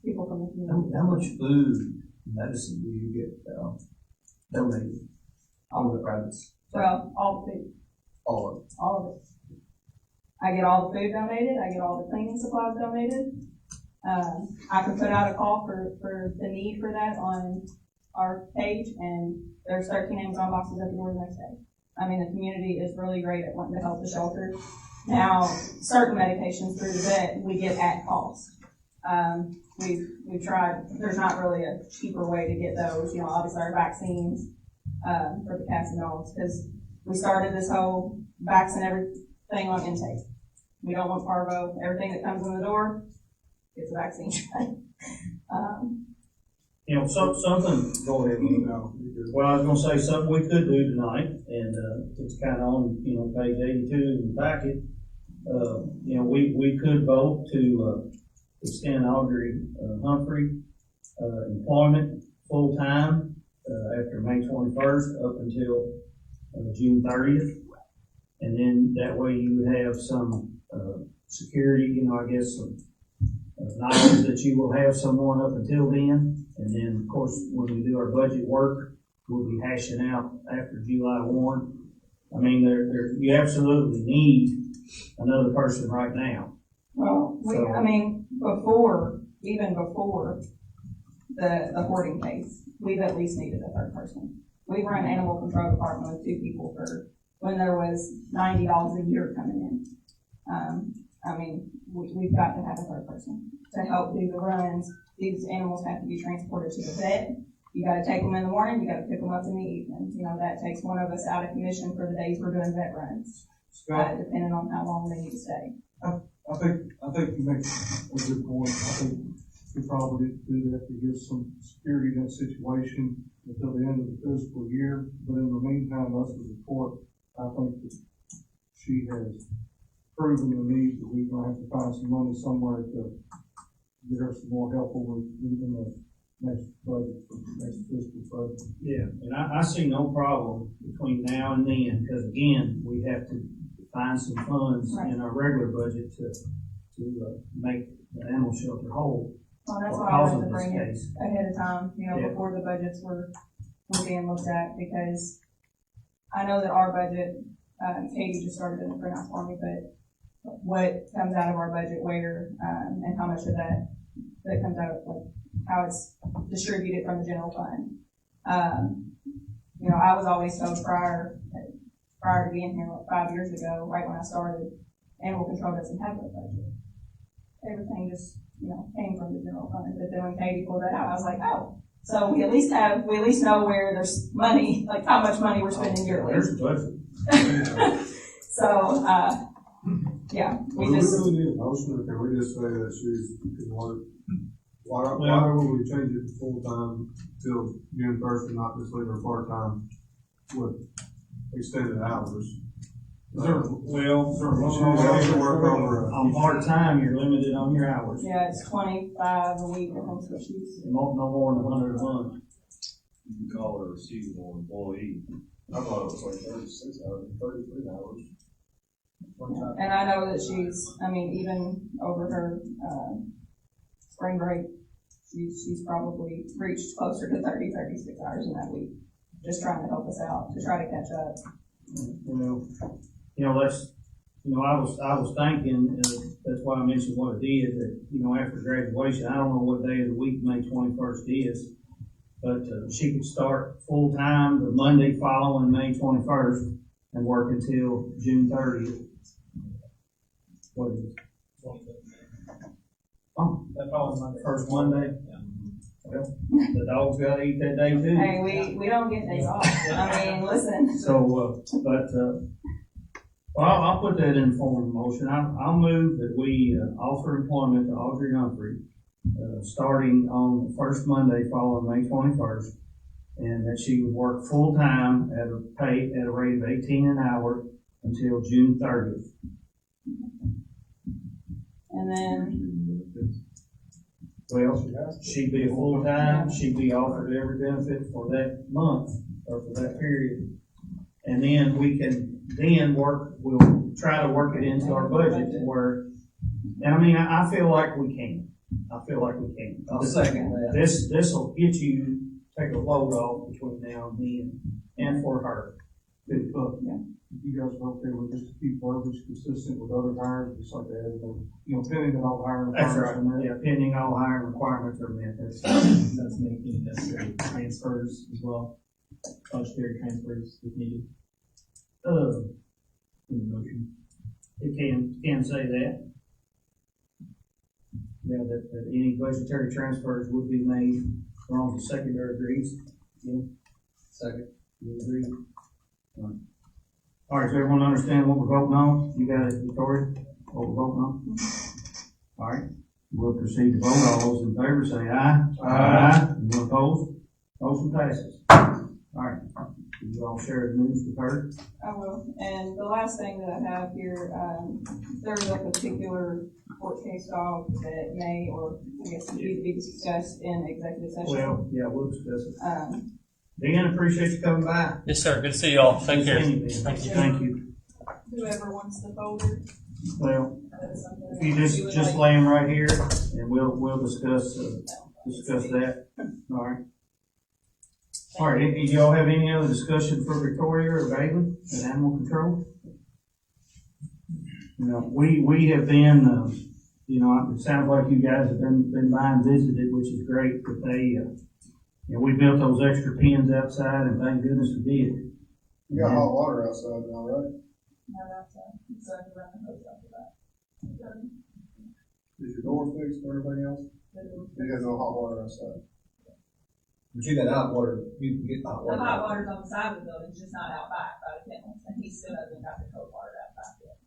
people from the community. How much food, medicine do you get donated? All of the privates? Well, all the food. All of it? All of it. I get all the food donated. I get all the cleaning supplies donated. I can put out a call for the need for that on our page, and there's 13 Amazon boxes at the door the next day. I mean, the community is really great at wanting to help the shelter. Now, certain medications through the vet we get at cost. We've tried. There's not really a cheaper way to get those. You know, obviously our vaccines for the cats and dogs, because we started this whole vaccine everything on intake. We don't want parvo. Everything that comes in the door gets a vaccine. You know, something, go ahead. Well, I was gonna say something we could do tonight, and, it's kinda on, you know, page 82 in the packet. You know, we could vote to, extend Audrey Humphrey, employment full-time, after May 21st up until, June 30th. And then that way you would have some, security, you know, I guess some, knowledge that you will have someone up until then. And then, of course, when we do our budget work, we'll be hashing out after July 1. I mean, you absolutely need another person right now. Well, even before the hoarding case, we've at least needed a third person. We run animal control department with 2 people for when there was $90 a year coming in. We've got to have a third person to help do the runs. These animals have to be transported to the vet. You gotta take them in the morning, you gotta pick them up in the evening. You know, that takes one of us out of commission for the days we're doing vet runs, depending on how long they need to stay. I think you make a good point. I think we probably need to do that to give some security in that situation until the end of the fiscal year. But in the meantime, us as a court, I think that she has proven the need that we're gonna have to find some money somewhere to get her some more help over in the next budget, next fiscal budget. Yeah, and I see no problem between now and then, because again, we have to find some funds in our regular budget to make the animal shelter whole. Well, that's why I wanted to bring it ahead of time, you know, before the budgets were being looked at, because I know that our budget, Katie just started in the print out for me, but what comes out of our budget where, and how much of that comes out of, like, how it's distributed from the general fund. You know, I was always told prior to being here like 5 years ago, right when I started, animal control doesn't have a budget. Everything just, you know, came from the general fund. But then when Katie pulled that out, I was like, oh, so we at least know where there's money, like how much money we're spending yearly. There's a budget. So, yeah, we Do we just, really need a motion, or can we just say that she can work? Why would we change it to full-time till June first and not just leave her part-time with extended hours? Well, She has to work over. on part-time, you're limited on your hours. yeah, it's 25 a week, I think, so she's. No more than 100 a month. You can call her a seasonal employee. I thought it was like 36 hours, 33 hours. And I know that she's, I mean, even over her, spring break, she's probably reached closer to 36 hours in that week, just trying to help us out, to try to catch up. That's, I was thinking, that's why I mentioned what it is, that, after graduation, I don't know what day of the week May 21st is, but, she could start full-time the Monday following May 21st and work until June 30th. What is it? Oh, That falls Monday. first Monday? Well, the dog's gotta eat that day too. Hey, we don't get days off. I mean, listen. So, well, I'll put that in form of motion. I'll move that we offer employment to Audrey Humphrey, starting on the first Monday following May 21st, and that she would work full-time at a rate of 18 an hour until June 30th. And then, Well, she'd be a full-time, she'd be offered every benefit for that month, or for that period. And then we'll try to work it into our budget where, and I mean, I feel like we can. I'll second that. This'll get you, take a load off between now and then, and for her. If you guys are okay with just to keep verbiage consistent with other hires, just like that, pending that all hiring That's requirements right, are met. yeah, pending all hiring requirements are met, that's. That's making necessary transfers as well, budgetary transfers if needed. In the motion. It can say that. Yeah, that any budgetary transfers would be made as long as the secondary agrees. Yeah. Second. You agree? All right, does everyone understand what we're voting on? You got it, Victoria? What we're voting on? All right, we'll proceed to vote. All those in favor say aye. Aye. Anyone opposed? Motion passes. All right, you all share the news with her? I will. And the last thing that I have here, there's a particular court case dog that may, or I guess need to be discussed in executive session. Well, yeah, we'll discuss it. Dan, appreciate you coming by. Yes, sir. Good to see you all. Take care. Thank you. Thank you. Whoever wants the folder. Well, That's something if you that just would like. lay them right here, and we'll discuss that. All right. All right, do y'all have any other discussion for Victoria or Bailey at animal control? We have been, it sounds like you guys have been by and visited, which is great, but we built those extra pens outside, and thank goodness we did. You got hot water outside now, right? No, that's it's around the house after that. Is your door fixed or anything else? You got no hot water outside. But you got hot water, you can get hot The water. hot water's on the side of the building, just not out back by the kennels, and he still hasn't got the cold water out back yet.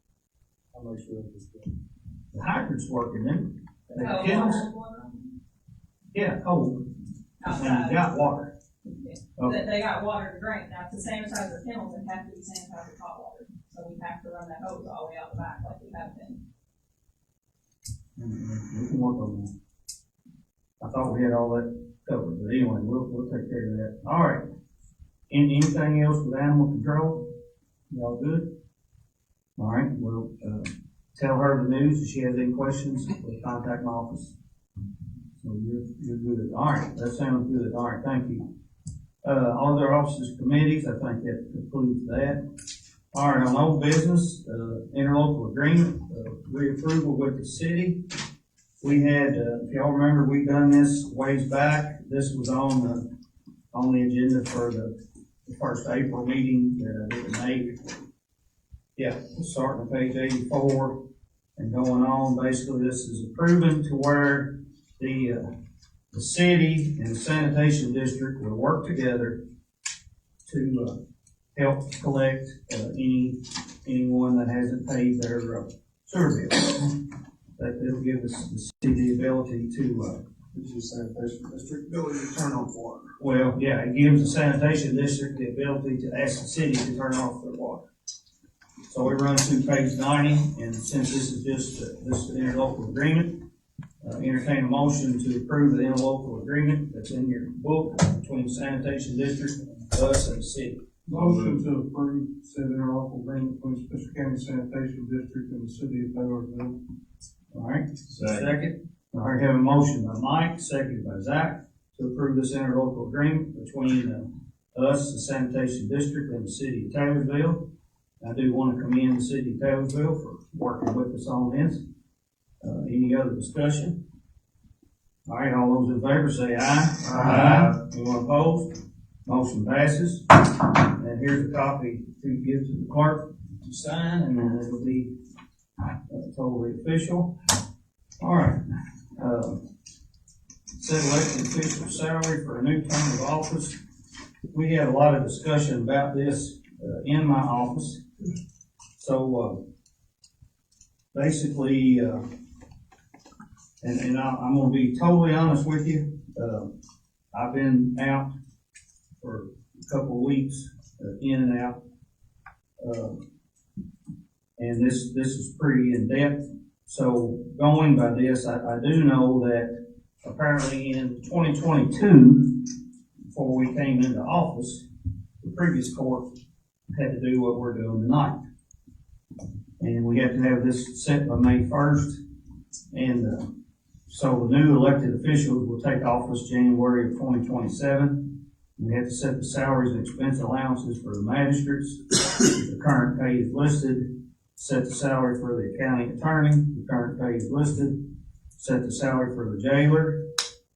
I'll make sure it's good. The hydrant's working, then. The Cold kennels, water, yeah, cold, and outside. you got water. Okay. They got water to drink. Now, to sanitize their kennels, they have to be sanitized with hot water. So we have to run that hose all the way out the back like we have been. We can work on that. I thought we had all that covered, but anyway, we'll take care of that. All right. Anything else with animal control? Y'all good? All right, we'll, tell her the news. If she has any questions, we'll contact my office. So you're good. All right, that sounds good. All right, thank you. All their officers, committees, I think that concludes that. All right, on old business, interlocal agreement, reapproval with the city. We had, if y'all remember, we done this ways back. This was on on the agenda for the first April meeting that I didn't make. Yeah, starting on page 84 and going on, basically this is approving to where the city and sanitation district will work together to help collect anyone that hasn't paid their sewer bill. That will give us the city the ability to This is sanitation district ability to turn off water. well, yeah, it gives the sanitation district the ability to ask the city to turn off their water. So we run through page 90, and since this is just this interlocal agreement, entertain a motion to approve the interlocal agreement that's in your book between the sanitation district, us, and the city. Motion to approve said interlocal agreement between Spencer County Sanitation District and the city of Taylorsville. All right, second. All right, have a motion by Mike, seconded by Zach, to approve this interlocal agreement between us, the sanitation district, and the city of Taylorsville. I do want to commend the city of Taylorsville for working with us on this. Any other discussion? All right, all those in favor say aye. Aye. Anyone opposed? Motion passes. And here's a copy to give to the clerk to sign, and then it'll be totally official. All right. Set elected official salary for a new term of office. We had a lot of discussion about this in my office. So basically, and I'm going to be totally honest with you. I've been out for a couple of weeks, in and out, and this is pretty in depth. So going by this, I do know that apparently in 2022, before we came into office, the previous court had to do what we're doing tonight. And we have to have this set by May 1st. And so the new elected officials will take office January of 2027. We have to set the salaries and expense allowances for the magistrates. The current pay is listed. Set the salary for the county attorney. The current pay is listed. Set the salary for the jailer.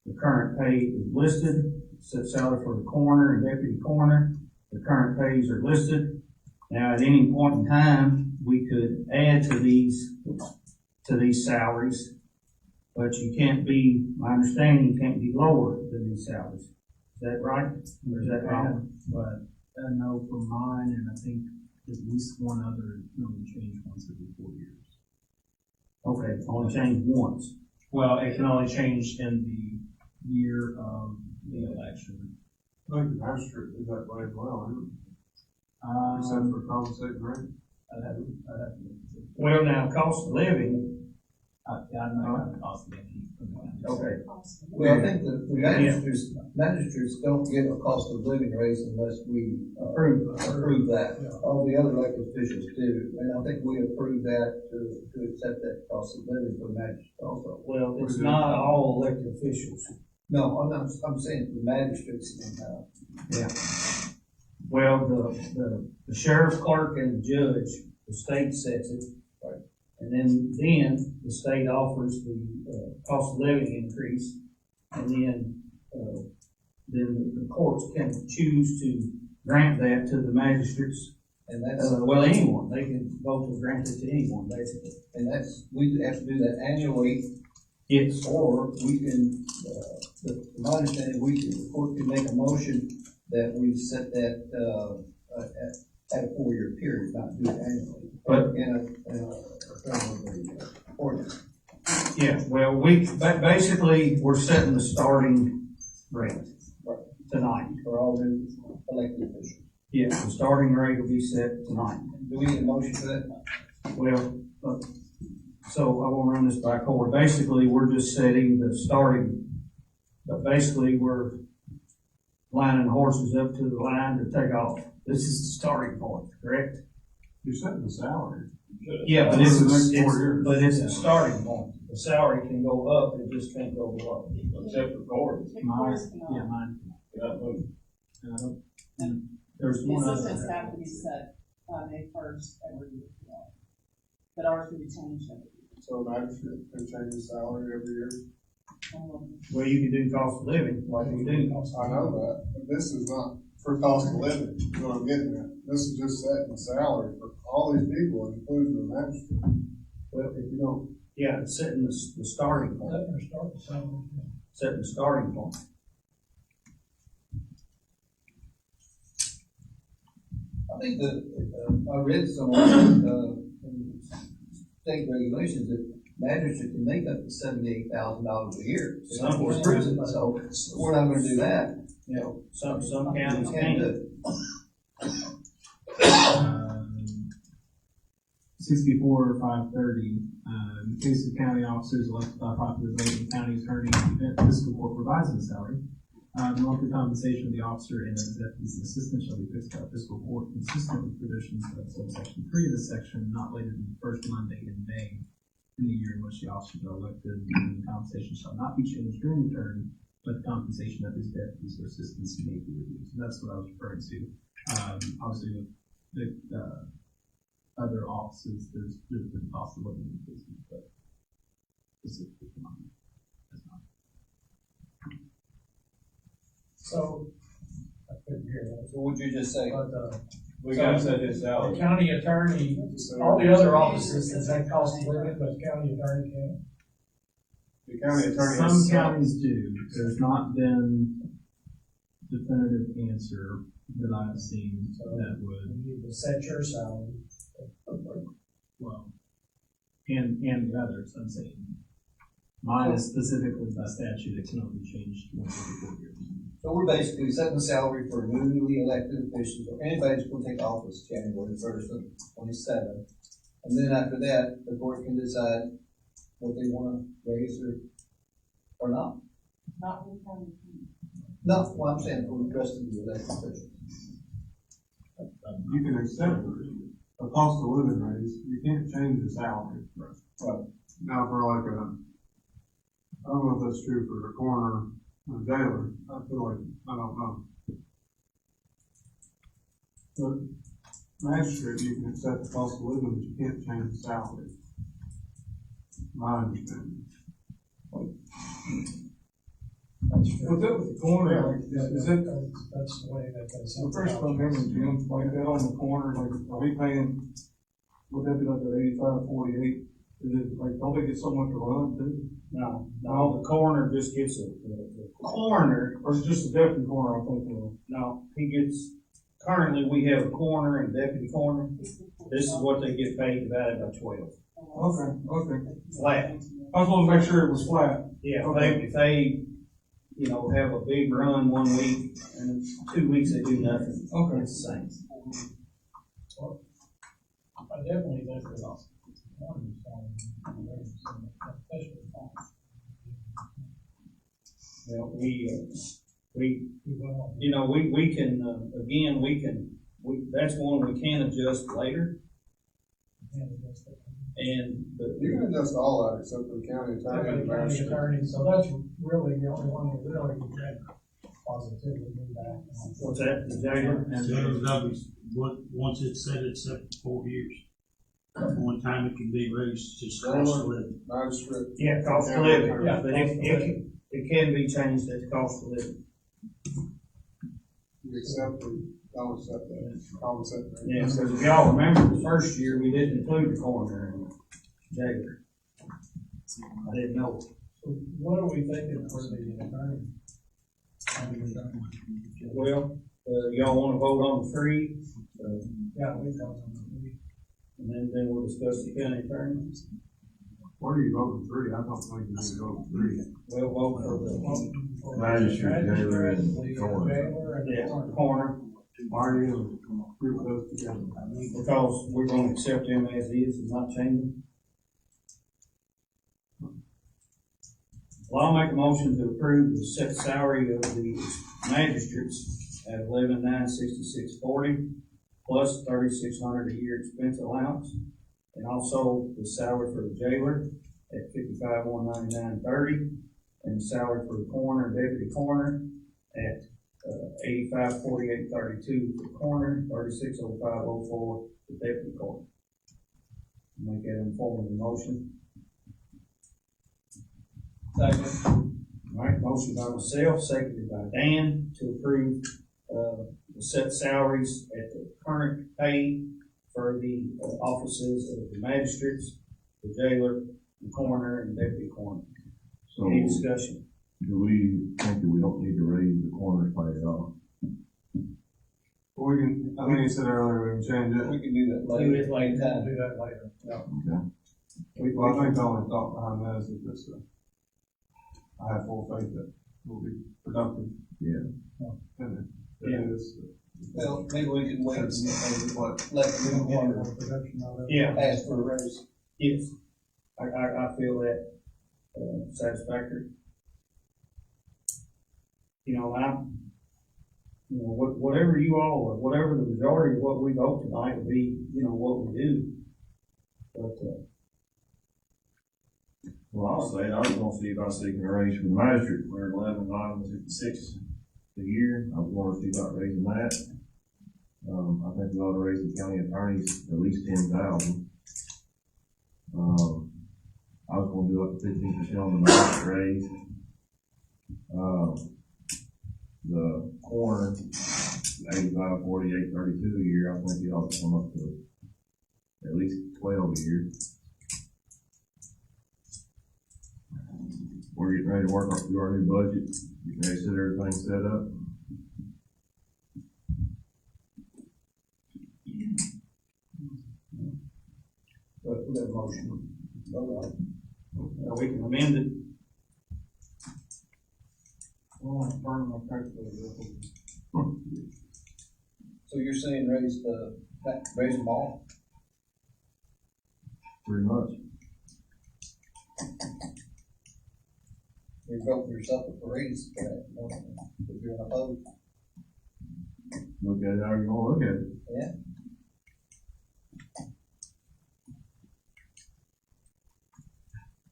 The current pay is listed. Set salary for the coroner and deputy coroner. The current pays are listed. Now, at any point in time, we could add to these salaries, but you can't be, my understanding, you can't be lower than these salaries. Is that right? Or is that wrong? But I know from mine, and I think at least one other, only change once every 4 years. Okay, only change once. Well, it can only change in the year of the election. I think the magistrate did that way as well, isn't it? Except for compensating rate. I'd have to look at it. Well, now, cost of living, Yeah, I'm not gonna cost me any. okay. Well, I think the magistrates don't get a cost of living raise unless we approve that. All the other elected officials do, and I think we approve that to accept that cost of living for magistrates also. Well, it's not all elected officials. No, I'm saying for magistrates and, Yeah. Well, the sheriff, clerk, and the judge, the state sets it. Right. And then the state offers the cost of living increase, and then the courts can choose to grant that to the magistrates. and that's, Well, anyone, they can vote to grant it to anyone, basically. we have to do that annually, Yes. or we can, my understanding, the court can make a motion that we set that, at a 4-year period, not do it annually. But- In a form of the ordinance. Yeah, well, basically, we're setting the starting rate tonight. For all the elected officials. Yes, the starting rate will be set tonight. Do we need a motion for that? Well, so I will run this back over. Basically, we're just setting the starting, but basically, we're lining horses up to the line to take off. This is the starting point, correct? You're setting the salary. Yeah, but For the next 4 years. it's the starting point. The salary can go up, it just can't go below. Except for Gordon. Mine, yeah, mine. And there's The one assistant other. staff will be set on May 1st every year. But ours will be changed every year. So a magistrate can change his salary every year. Well, you can do cost of living, like we do. I know that, but this is not for cost of living, is what I'm getting at. This is just setting the salary for all these people, including the magistrate. Well, if you don't, yeah, it's setting the starting point, setting the starting point. I think that, I read somewhere, in state regulations that magistrates can make up to $78,000 a year. Some For prison, so we're not gonna do that, you know. Some counties Can't can't. do it. 64-530, in the case of county officers elected by popular vote in county attorney, the fiscal court provides the salary. The monthly compensation of the officer and his deputies and assistants shall be fixed by fiscal court consistent with provisions of subsection 3 of this section, not later than the first Monday in May in the year in which the officers are elected, and the compensation shall not be changed during the term, but the compensation of his deputies or assistants may be reduced. And that's what I was referring to. Obviously, with the other offices, there's been cost of living increases, but specifically for mine, that's not. So, I couldn't hear that. So what'd you just say? But, We gotta set this out. the county attorney, all the other offices, is that cost of living, but the county attorney can't? The county attorney Some has. counties do. There's not been definitive answer that I've seen that would, You need to set your salary. well, and the others, I'm saying. Mine is specifically by statute, it can only be changed once every 4 years. So we're basically setting the salary for newly elected officials, or anybody that's gonna take office January 1st of 27. And then after that, the court can decide what they wanna raise or not. Not in county. No, what I'm saying, for the rest of the elected officials. You can accept a cost of living raise, you can't change the salary. Right. Now for like I don't know if that's true for a coroner or a jailer, I feel like, I don't know. But magistrate, you can accept the cost of living, but you can't change the salary. My understanding. What's up with the corner, like, is it, That's the way that they. the first time ever, Jim, like that on the corner, like, are we paying, would that be like the 85-48? Is it, like, don't they get so much to run too? No, the coroner just gets the coroner, Or is it just a deputy coroner, I think, no, he gets, currently we have a coroner and deputy coroner. This is what they get paid divided by 12, okay. flat. I just wanted to make sure it was flat. Yeah, if they, you know, have a big run 1 week and 2 weeks they do nothing, Okay. it's the same. I definitely think that. Well, we, you know, we can, again, that's one we can adjust later. And, You can adjust all that except for the county attorney and the County magistrate. attorney, so that's really the only one that really can positively do that. what's that, the jailer? Once it's set for 4 years. One time it can be raised, just cost of living. Magistrate. Yeah, cost of living, Yeah. but it can be changed at the cost of living. You accept the, I'll accept that, I'll accept that. Yeah, because if y'all remember, the first year, we didn't include the coroner and jailer. I didn't know. So what are we thinking for the attorney? Well, y'all wanna vote on 3, Yeah, we don't. and then we'll discuss the county attorney. Where do you vote for 3? I don't think you need to vote for 3. We'll vote for the, Magistrate, jailer, and coroner. Jailer and yeah, coroner. coroner, Why are you gonna group those together? because we're gonna accept him as is and not change him. Well, I'll make a motion to approve the set salary of the magistrates at $11,966.40 plus $3,600 a year expense allowance, and also the salary for the jailer at $55,199.30, and the salary for the coroner and deputy coroner at $85,4832 for coroner, $36,0504 for deputy coroner. Make that in form of a motion. Second. All right, motion by myself, seconded by Dan to approve, the set salaries at the current pay for the offices of the magistrates, the jailer, the coroner, and deputy coroner. So, Any discussion? do we think that we don't need to raise the coroner's pay at all? We can, I think you said earlier, we can change it. We can do that later. Do it later. Anytime. Do that later. Okay. Well, I think the only thought behind that is that this, I have full faith that we'll be productive. Yeah. And Yeah. it is. Well, maybe we can wait and That's what. let the coroner Yeah. ask for a raise. Yes, I feel that, satisfactory. You know, whatever you all, or whatever the majority of what we vote tonight will be, what we do. But, Well, I'll say, I was gonna see if I was seeking a raise for the magistrate, we're 11,956 a year, I was gonna see about raising that. I think we ought to raise the county attorneys at least 10,000. I was gonna do up to 15% on the magistrate raise. The coroner, 85, 48, 32 a year, I think it ought to come up to at least 12 a year. We're getting ready to work on through our new budget, getting ready to set everything set up. But we have a motion. we can amend it. So you're saying raise them all? Pretty much. You vote for yourself for raise, correct? If you're opposed. Look at it how you wanna look at it. Yeah.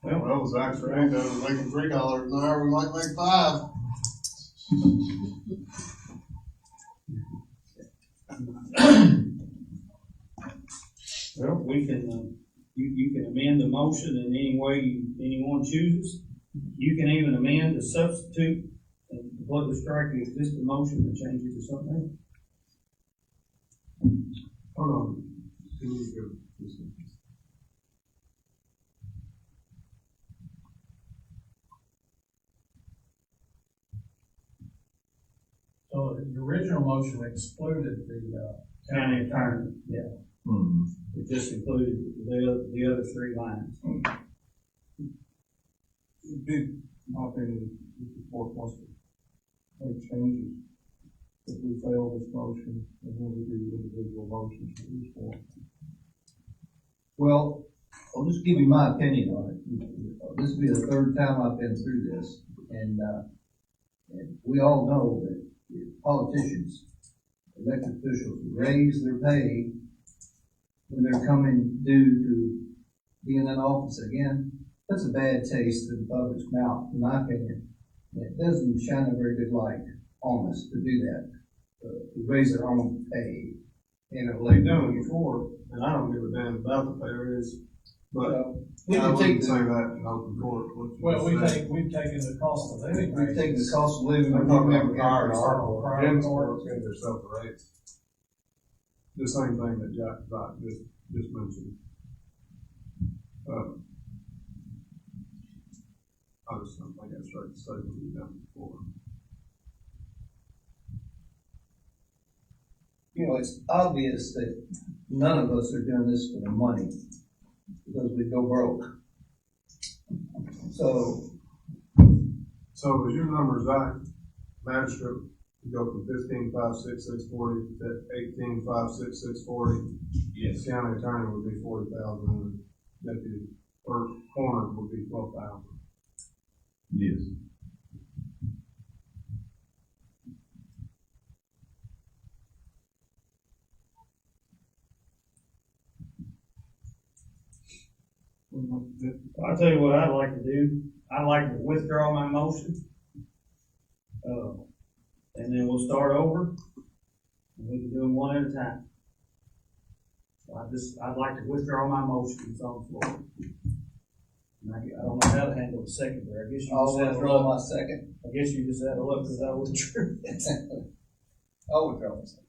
Well, it's actually, instead of making $3 an hour, we might make $5. Well, we can, you can amend the motion in any way anyone chooses. You can even amend the substitute and completely strike the existing motion and change it to something else. Hold on. Can we go this one? So the original motion excluded the, County attorney, yeah. Hmm. It just included the other three lines. It'd be, my opinion, if the court wants to make changes, if we fail this motion, and then we do individual motions for each one. Well, I'll just give you my opinion on it. This will be the third time I've been through this, and we all know that politicians, elected officials raise their pay when they're coming due to being in office again. That's a bad taste in the public's mouth, in my opinion. It doesn't shine a very good light on us to do that, to raise their own pay. They've done it before, and I don't give a damn about the pay raise, but We I can wouldn't take, say that in open court. well, we've taken the cost of living. we've taken the cost of living. I'm we've talking never about got our raised. Jim's court gave themselves a raise. The same thing that Jack just mentioned. I just don't think that's right to say what we've done before. It's obvious that none of us are doing this for the money, because we go broke. So, with your numbers, magistrate, you go from 15,566,40 to 18,566,40. Yes. County attorney would be 40,000, and deputy, or coroner would be 12,000. Yes. I'll tell you what I'd like to do. I'd like to withdraw my motion. And then we'll start over. And we can do them one at a time. So I'd like to withdraw my motion that's on the floor. And I don't know how to handle the second there. I guess you I'll just had to withdraw look. my second. I guess you just had to look because I wasn't sure. I'll withdraw my second.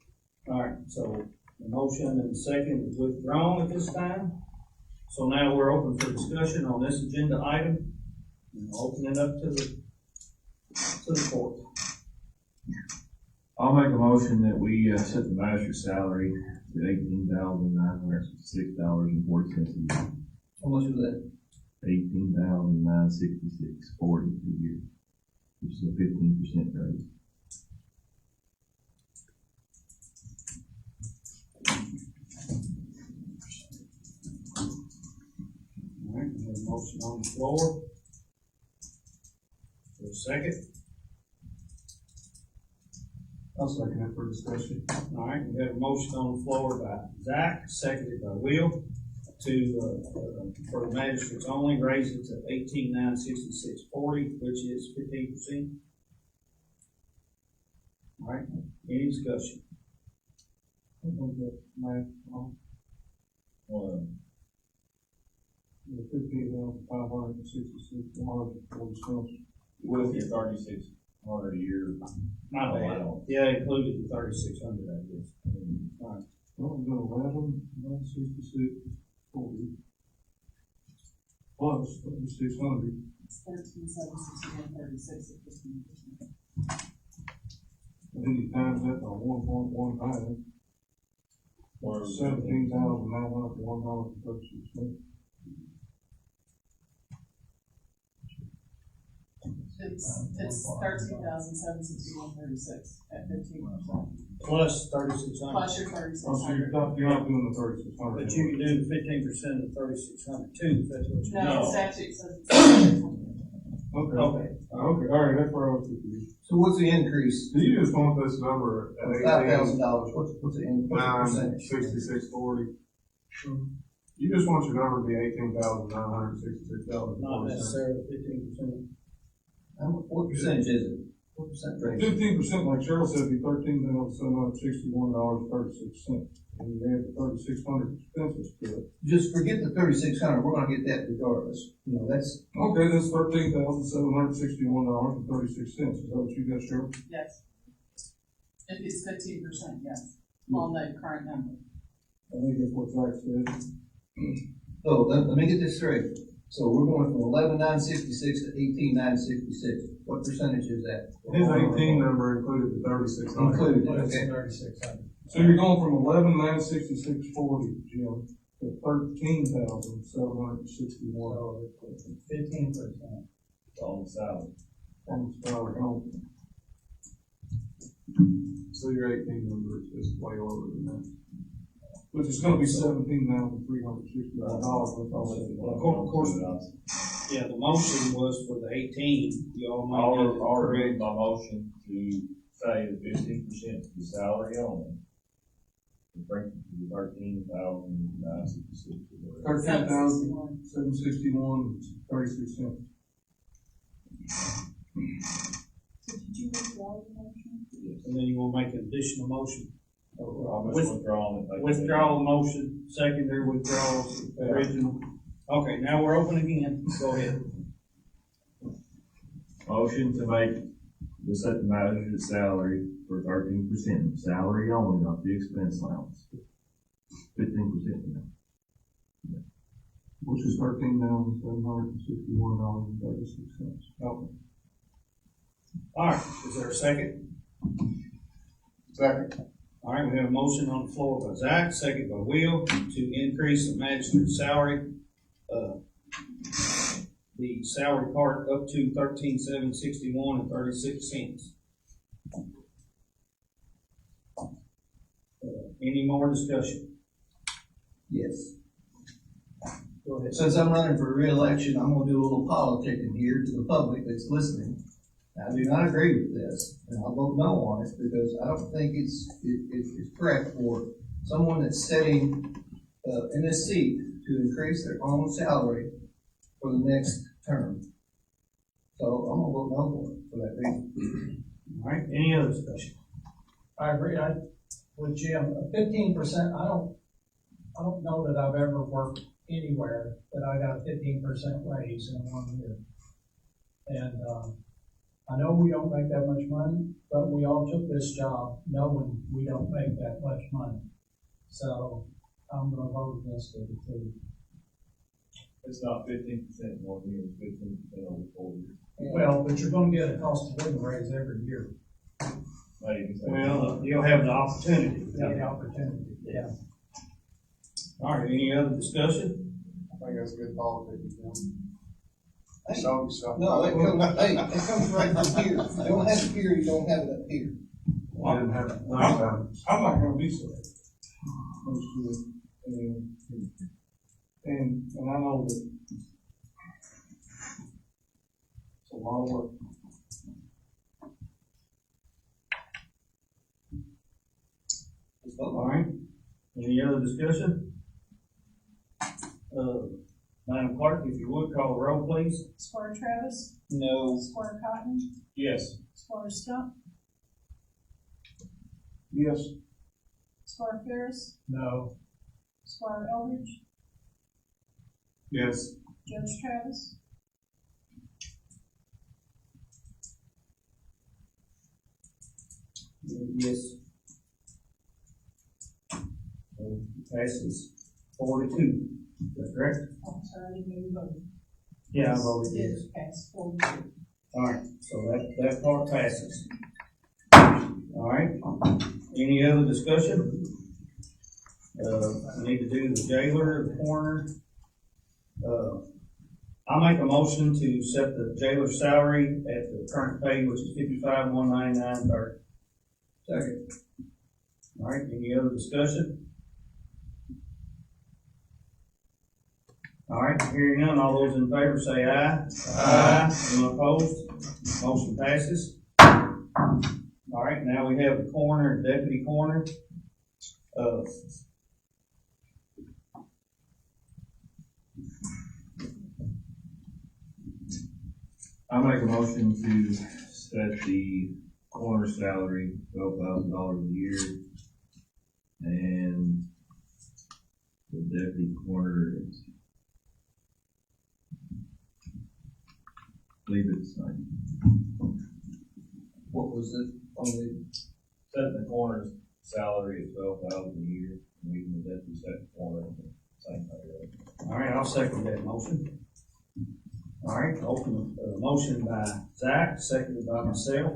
All right, so the motion and the second is withdrawn at this time. So now we're open for discussion on this agenda item. And I'll open it up to the court. I'll make a motion that we, set the magistrate's salary to $18,966.40 a year. How much was that? $18,966.40 a year, which is a 15% raise. All right, we have a motion on the floor. For a second. I'll second it for discussion. All right, we have a motion on the floor by Zach, seconded by Will, to, for the magistrates only, raise it to $18,966.40, which is 15%. All right, any discussion? $15,566.40. With your 3,600 a year. My bad. Yeah, included the 3,600, I guess. All right. Well, we got 11,966.40 plus 3,600. It's 13,761.36 at 15%. And then you times that by 1.15, or $17,900 for $1.36. It's 13,761.36 at 15%. Plus 3,600. Plus your Oh, so 3,600. you're not doing the 3,600. But you can do the 15% of the 3,600 too, if that's what you No, know. the statute says it's. Okay. Okay. Okay, all right, that's where I was confused. So what's the increase? Do you just want this number at $5,000, what's the percentage? 66.40? You just want your number to be $18,966. Not necessarily 15%. What percentage is it? What percent rate? 15%, like Cheryl said, would be $13,761.36. And you add the 3,600 expenses to it. Just forget the 3,600, we're gonna get that regardless. You know, that's, Okay, that's $13,761.36. Is that what you got, Cheryl? Yes. If it's 15%, yes, on the current number. I think that's what Zach said. so let me get this straight. So we're going from 11,966 to 18,966. What percentage is that? His 18 number included the 3,600. Included, okay. 3,600. So you're going from 11,966.40, Jim, to 13,761. 15%. On the salary. On the salary only. So your 18 number is way over than that. Which is gonna be $17,361 with all that. Of course, yeah, the motion was for the 18, you all might. I'll read my motion to say that 15% of the salary only. Bring it to the 13,966. 13,761.36. So did you withdraw the motion? And then you want to make an additional motion. I'll just withdraw it. Withdraw the motion, secondary withdrawals, original. Okay, now we're open again, go ahead. Motion to make the set the magistrate's salary for 13%, salary only, not the expense allowance. 15% now. Which is $13,761.36. Okay. All right, is there a second? Second. All right, we have a motion on the floor by Zach, second by Will, to increase the magistrate's salary, the salary part up to 13,761.36. Any more discussion? Yes. Go ahead. Since I'm running for reelection, I'm gonna do a little politicking here to the public that's listening. I do not agree with this, and I'll vote no on it because I don't think it's correct for someone that's sitting in this seat to increase their own salary for the next term. So I'm gonna vote no for that reason. All right, any other discussion? I agree, with Jim, 15%, I don't know that I've ever worked anywhere that I got a 15% raise in 1 year. And, I know we don't make that much money, but we all took this job knowing we don't make that much money. So I'm gonna vote against it too. It's not 15% 1 year, it's 15% over 4 years. Well, but you're gonna get a cost of living raise every year. Maybe. Well, you'll have the opportunity. The opportunity, yeah. All right, any other discussion? I think that's good politics, you know. Hey, So, No, that comes, hey, it comes right from here. You don't have it here, you don't have it up here. I didn't have it. I'm not gonna be so. And I know that it's a lot of work. All right, any other discussion? Madam Clerk, if you would, call the roll, please. Squire Travis, No. Squire Cotton, Yes. Squire Stump, Yes. Squire Ferris, No. Squire Eldridge, Yes. Judge Travis, Yes. So, passes 4-2, is that correct? I'm sorry, I didn't hear you vote. Yeah, I voted yes. Yes, passed 4-2. All right, so that part passes. All right, any other discussion? I need to do the jailer, the coroner. I'll make a motion to set the jailer's salary at the current pay, which is $55,199.30. Second. All right, any other discussion? All right, hearing none, all those in favor say aye. Aye. Anyone opposed? Motion passes. All right, now we have the coroner, deputy coroner. I make a motion to set the coroner salary $12,000 a year. And the deputy coroner is, leave it the same. What was it on the, Setting the coroner's salary at $12,000 a year, and leaving the deputy second coroner at the same pay. All right, I'll second that motion. All right, motion by Zach, seconded by myself,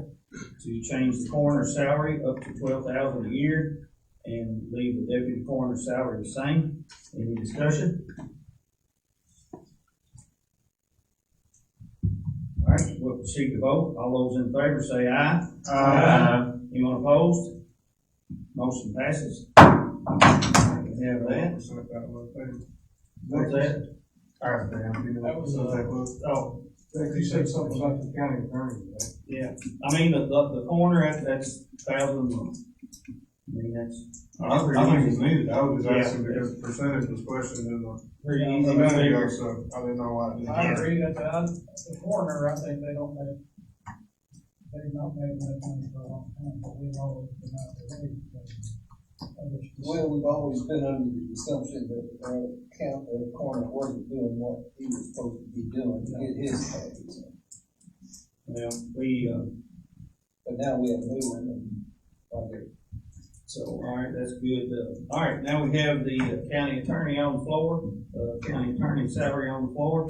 to change the coroner's salary up to $12,000 a year and leave the deputy coroner's salary the same. Any discussion? All right, we'll proceed to vote. All those in favor say aye. Aye. Anyone opposed? Motion passes. We have that. What's that? That was, Oh, you said something about the county attorney, right? yeah. I mean, the coroner, that's $1,000 a month. I mean, that's. I think it's needed. I was just Yeah. asking because the percentage was questioned in the, Pretty a easy to minute figure. ago, so I didn't know why. I agree that the coroner, I think they've not made much money for a long time, but we know it's not the rate. Well, we've always been under the assumption that the coroner wasn't doing what he was supposed to be doing to get his pay. Well, But now we have a new one, and okay. so, all right, that's good. All right, now we have the county attorney on the floor, county attorney salary on the floor.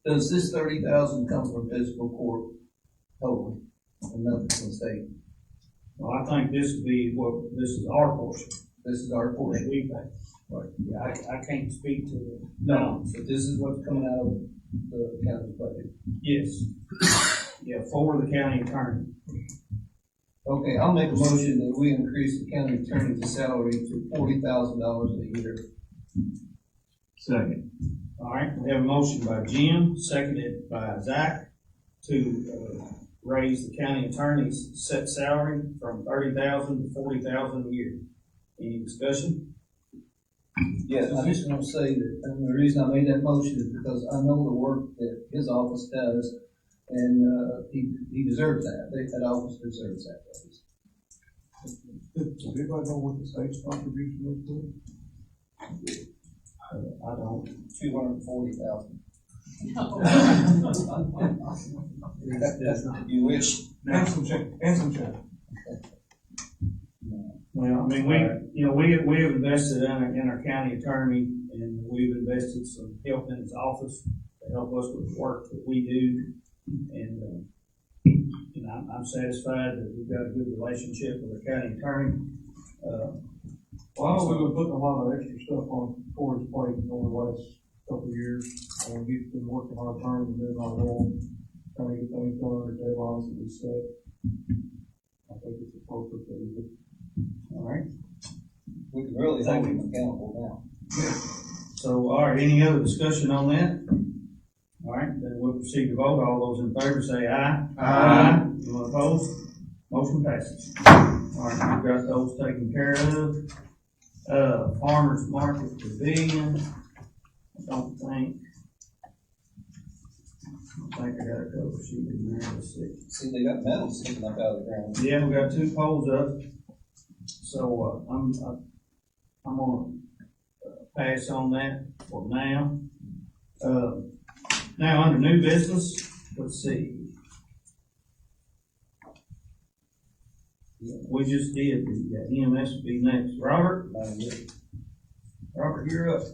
does this 30,000 come from fiscal court total and nothing from state? Well, I think this would be this is our portion. This is our portion. That we pay. But, yeah, I can't speak to the. No, so this is what's coming out of the county budget. Yes. Yeah, for the county attorney. Okay, I'll make a motion that we increase the county attorney's salary to $40,000 a year. Second. All right, we have a motion by Jim, seconded by Zach, to raise the county attorney's set salary from $30,000 to $40,000 a year. Any discussion? Yes, I just want to say that, and the reason I made that motion is because I know the work that his office does, and he deserves that. That office deserves that raise. Does anybody know what the state's contribution is to it? I don't. 240,000. That's not. You wish. And some change. Well, I mean, we have invested in our county attorney, and we've invested some help in his office to help us with the work that we do. And, I'm satisfied that we've got a good relationship with our county attorney. Well, I know we've been putting a lot of extra stuff on Corey's plate over the last couple of years. He's been working hard, trying to do our role, trying to get things done, or deadlines that we set. I think it's appropriate that we do. All right. We can really hold him accountable now. So, all right, any other discussion on that? All right, then we'll proceed to vote. All those in favor say aye. Aye. Anyone opposed? Motion passes. All right, we've got those taken care of. Farmers Market Pavilion, I think I got a cover sheet in there. Let's see. See, they got metal sticking up out of the ground. Yeah, we got 2 poles up. So, I'm gonna pass on that for now. Now, under new business, let's see. We just did the EMS will be next. Robert? Robert, you're up.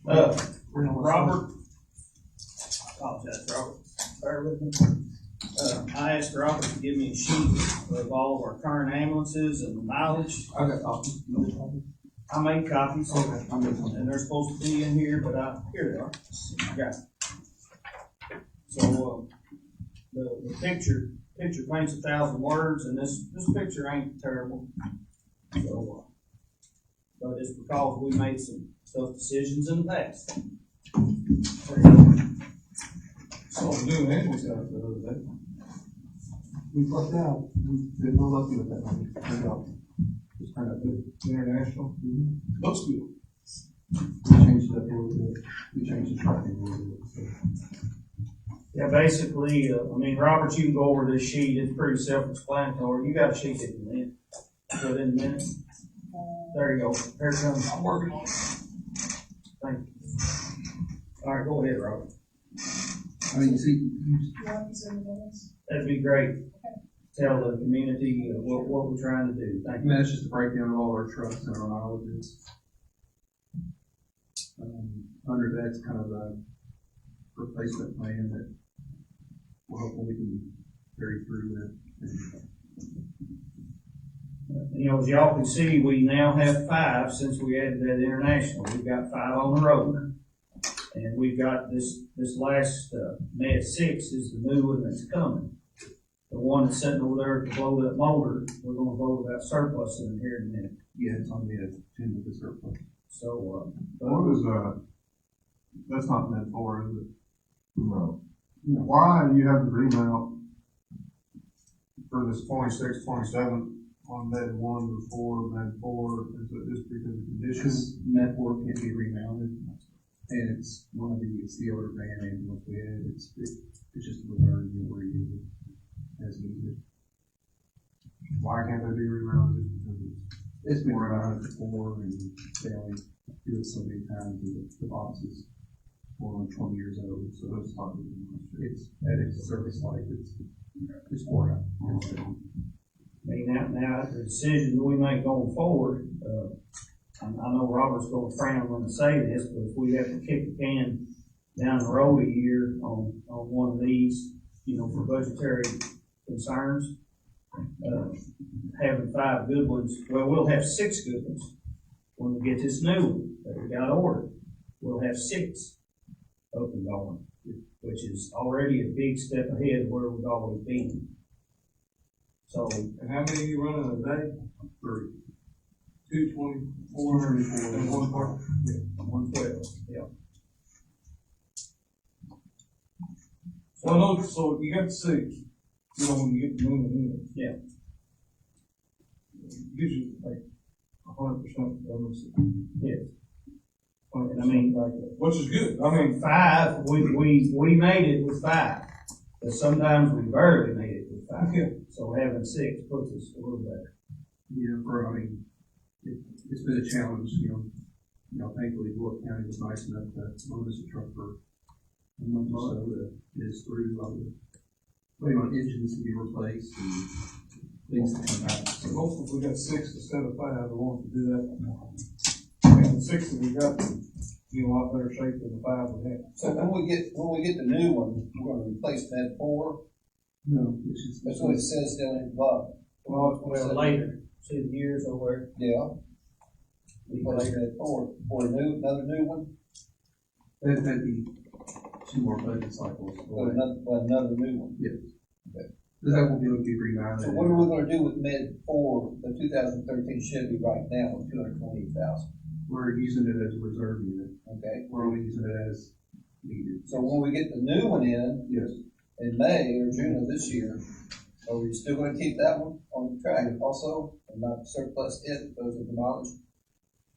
Robert? I apologize, Robert. Bear with me. I asked Robert to give me a sheet of all of our current ambulances and the mileage. I got copies. I made copies. Okay. And they're supposed to be in here, but here they are. I got it. So, the picture paints 1,000 words, and this picture ain't terrible. So, but it's because we made some tough decisions in the past. So the new ambulance got it the other day. We fucked out. We did no lucky with that one. Turned out. Just turned out good. International. Looks good. We changed it up a little bit. We changed the tracking a little bit. So. Yeah, basically, Robert, you can go over this sheet. It's pretty self-explanatory. You got a sheet that you need. Put in a minute. There you go. There it comes. I'm working on it. Thank you. All right, go ahead, Robert. That'd be great. Tell the community what we're trying to do. Thank you. That's just a breakdown of all our trucks and our mileages. Under that's kind of a replacement plan that we're hoping we can carry through with. As y'all can see, we now have 5 since we added that international. We've got 5 on the road. And we've got this last, Med 6 is the new one that's coming. The one that's sitting over there to blow that motor, we're gonna vote about surplus in here in a minute. Yeah, it's on the agenda with the surplus. So, What is, that's not meant for, is it? No. Why do you have the remount for this 26, 27 on Med 1 to 4, Med 4? Is it just because of conditions? Med 4 can't be remounted, and it's the older van ambulance we had. It's just a reserve unit where you use it as needed. Why can't they be remounted? Just because It's been remounted before, and they only do it so many times, and the box is more than 20 years old, so it's not it's at its service life, it's worn out. now the decision we make going forward, I know Robert's gonna frown when I say this, but if we have to kick the can down the road a year on one of these, for budgetary concerns, having 5 good ones, well, we'll have 6 good ones when we get this new one that we got ordered. We'll have 6 up and going, which is already a big step ahead of where we've always been. So, And how many are you running a day? 3. 220, 404, and 1 part? yeah, 112, yeah. So you got 6, when you get the new one in. Yeah. Usually like 100% bonus. Yes. Which is good. 5, we made it with 5, but sometimes we barely made it with 5. Yeah. So having 6 puts us a little better. Yeah, I mean, it's been a challenge, thankfully, Bullock County was nice enough to loan us a truck for a month or so to get us through, waiting on engines to be replaced and things to come back. So hopefully we got 6 instead of 5, we want to do that. And the 6 that we got, be in a lot better shape than the 5 we had. So when we get the new one, we're gonna replace that 4, No, it's just. that's what it says down at the bottom. Well, later, see the years over. Yeah. Replace that 4, for another new one, That'd be 2 more budget cycles. or another new one. Yes. But that won't be able to be remounted. So what are we gonna do with Med 4, the 2013 Chevy right now, with 228,000? We're using it as a reserve unit. Okay, We're only using it as needed. so when we get the new one in Yes. May or June of this year, are we still gonna keep that one on the track also, and not surplus it, because of demolished?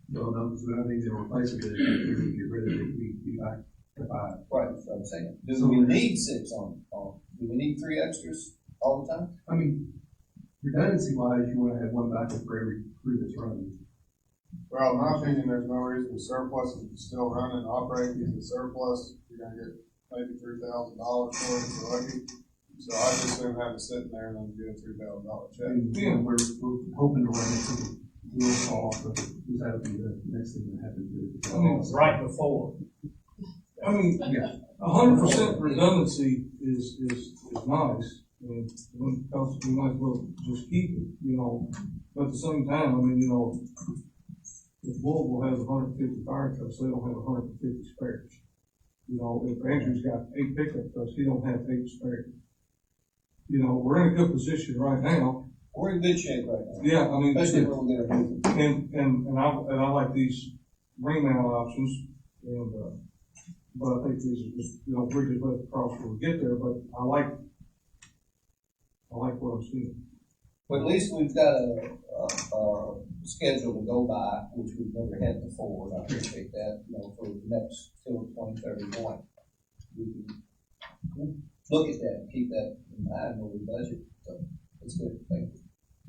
No, because I think they're replacing it, if we get rid of it, we'd be back to 5. Right, that's what I'm saying. Do So we we're- need 6 on, do we need 3 extras all the time? I mean, redundancy wise, you wanna have one backup for every crew that's running. Well, in my opinion, there's no reason to surplus it, it's still running, operating as a surplus, you're gonna get maybe $3,000 for it, if you're lucky. So I just assume have it sitting there and then get a $3,000 check. And, we're hoping to run it to the wheels fall off, but that would be the next thing that happens. I mean, Right before. I mean, 100% redundancy is nice, and because we might as well just keep it, but at the same time, I mean, if Louisville has 150 fire trucks, they don't have 150 spares. If Andrew's got 8 pickup trucks, he don't have 8 spares. We're in a good position right now. We're in good shape right now. Yeah, I mean, Especially when we get a new one. and I like these remount options, but I think these are just, bridges let the cross when we get there, but I like what I'm seeing. But at least we've got a schedule to go by, which we've never had before, and I appreciate that, for the next, till 2031. We can look at that and keep that in mind when we budget, so it's good, thank you.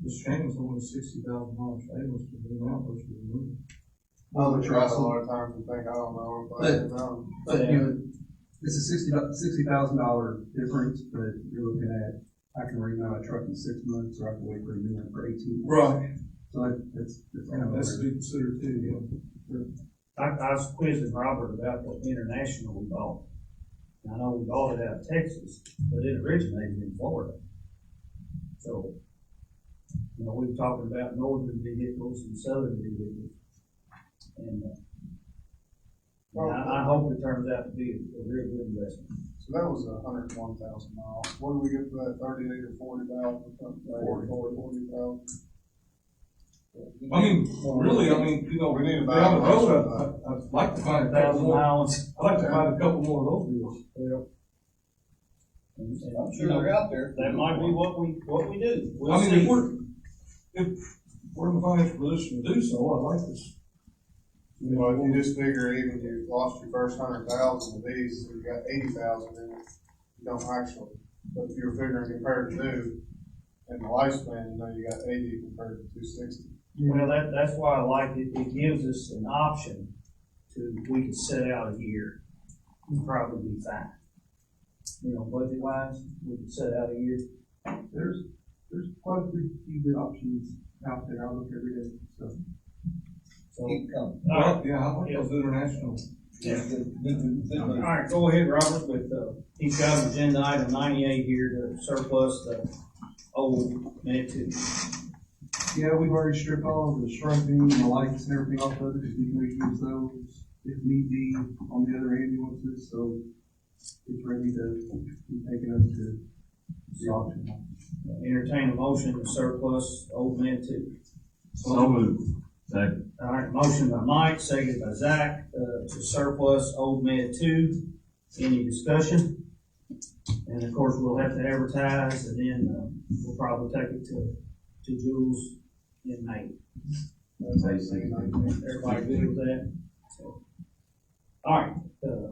This Shannon's only $60,000 savings to do now versus the movie. Well, we try a lot of times and think, I don't know, but I don't. But, it's a $60,000 difference, but you're looking at, I can remount a truck in 6 months, or I can wait for a new one for 18 months. Right. So that's kind of. That's to be considered too, I was quizzing Robert about the international we bought. And I know we bought it out of Texas, but it originated in Florida. So, we were talking about northern vehicles and southern vehicles. And, I hope it turns out to be a real good investment. So that was 101,000 miles. What do we get for that, 38 or 40,000? 40,000. I mean, really, we need to buy down the one. road, I'd like to find a couple 1,000 more. miles. I'd like to find a couple more of those deals. I'm sure they're out there. That might be what we do. We'll I mean, see. if we're in the financial position to do so, I'd like this. If you just figure even you lost your first 100,000 of these, so you got 80,000 in it, you don't actually. But if you're figuring compared to new, and the lifespan, you got 80 compared to 260. Well, that's why I like it. It gives us an option we can set out a year and probably be fine. Budget wise, we can set out a year. There's quite a few good options out there. I look every day, so. Keep coming. Well, yeah, I like those international. Yeah. Good. All right, go ahead, Robert, with, he's got agenda item 98 here to surplus the old Med 2. Yeah, we've already stripped all of the striping and the lights and everything off of it, because we can reuse those if need be on the other ambulances, so it's ready to be taken up to the auction. Entertain a motion to surplus old Med 2. So moved. Second. All right, motion by Mike, seconded by Zach, to surplus old Med 2. Any discussion? And of course, we'll have to advertise, and then, we'll probably take it to Jules in May. Everybody good with that? All right,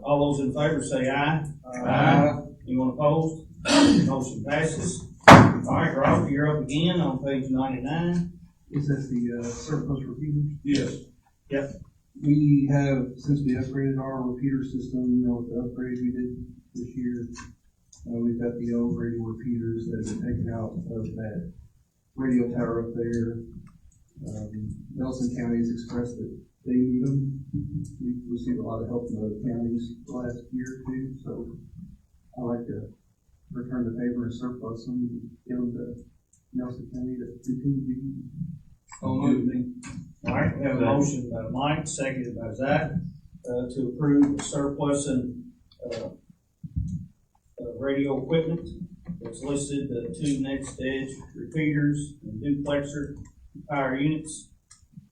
all those in favor say aye. Aye. Anyone opposed? Motion passes. All right, Robert, you're up again on page 99. Is that the, surplus repeaters? Yes. Yep. We have, since we upgraded our repeater system, you know, with the upgrade we did this year, we've got the old radio repeaters that have been taken out of that radio tower up there. Nelson County has expressed that they need them. We've received a lot of help from other counties the last year or two, so I like to return the favor and surplus them and give them to Nelson County to continue to be. All right, we have a motion by Mike, seconded by Zach, to approve the surplus and, radio equipment that's listed, the two Next Edge repeaters and duplexer power units.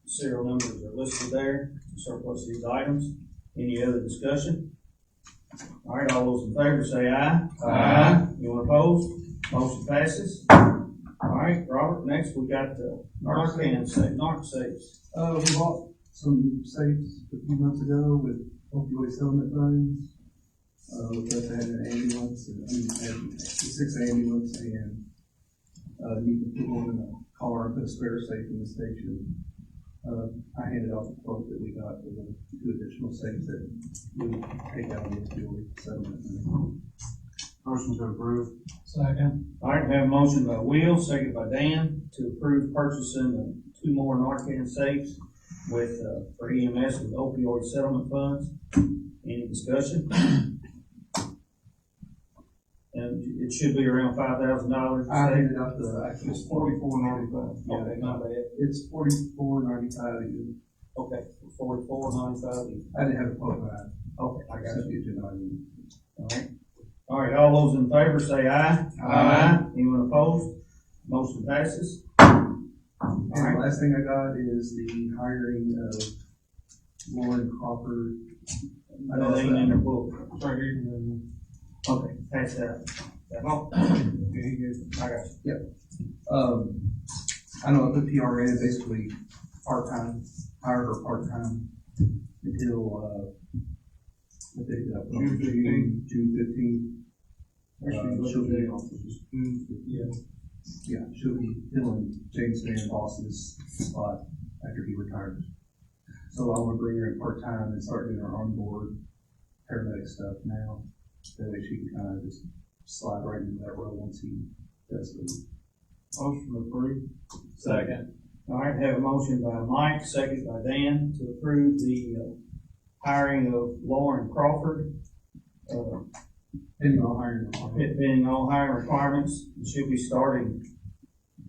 Serial numbers are listed there to surplus these items. Any other discussion? All right, all those in favor say aye. Aye. Anyone opposed? Motion passes. All right, Robert, next we got the Narcan safes. We bought some safes a few months ago with opioid settlement funds. With us, I had an ambulance, had 6 ambulance and, need to put one in a car and put a spare safe in the station. I handed out the quote that we got for the 2 additional safes that we take out of the opioid settlement. Motion to approve. Second. All right, we have a motion by Will, seconded by Dan, to approve purchasing the 2 more Narcan safes with, for EMS with opioid settlement funds. Any discussion? And it should be around $5,000. I handed out it's $44.95. Okay, not bad. It's $44.95. Okay, $44.95. I didn't have a quote on that. Okay, I got you. All right. All right, all those in favor say aye. Aye. Anyone opposed? Motion passes. And the last thing I got is the hiring of Lauren Crawford. I know they ain't in their book. Right here. Okay, pass that. I got you. Yep. I know the PRN basically part-time, hired her part-time until, what day is that? June 15th. She'll be, yeah, she'll be filling James Van Boss's spot after he retires. So I want to bring her in part-time and start doing her on-board paramedic stuff now. That way she can kind of just slide right into that role once he does leave. Motion approved. Second. All right, have a motion by Mike, second by Dan, to approve the hiring of Lauren Crawford. Pending all hiring requirements. Pending all hiring requirements, she'll be starting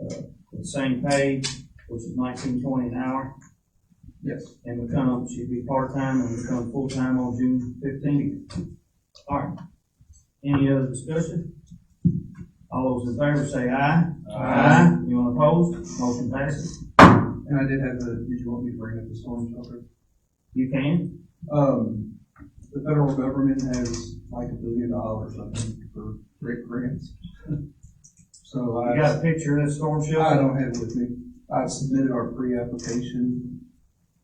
at the same pay, which is $19.20 an hour. Yes. And she'll be part-time and become full-time on June 15th. All right. Any other discussion? All those in favor say aye. Aye. Anyone opposed? Motion passes. And I did you want me to bring up the storm shelter? You can. The federal government has like $1 billion, I think, for great grants. So You got a picture of this storm shelter? I don't have it with me. I submitted our pre-application,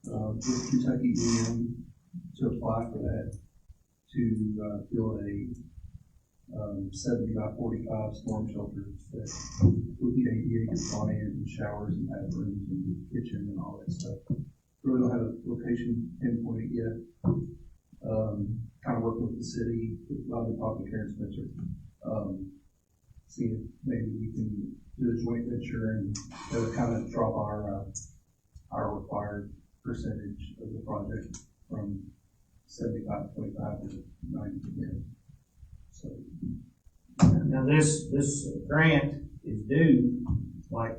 with Kentucky EM to apply for that, to, build a, 70 by 45 storm shelter that would be ADA compliant and showers and bathrooms and kitchen and all that stuff. Really don't have a location pinpointed yet. Kind of working with the city, I've been talking to Karen Spencer, see if maybe we can do a joint venture and that would kind of drop our required percentage of the project from 75 to 25 to 90%. So. Now this grant is due, like.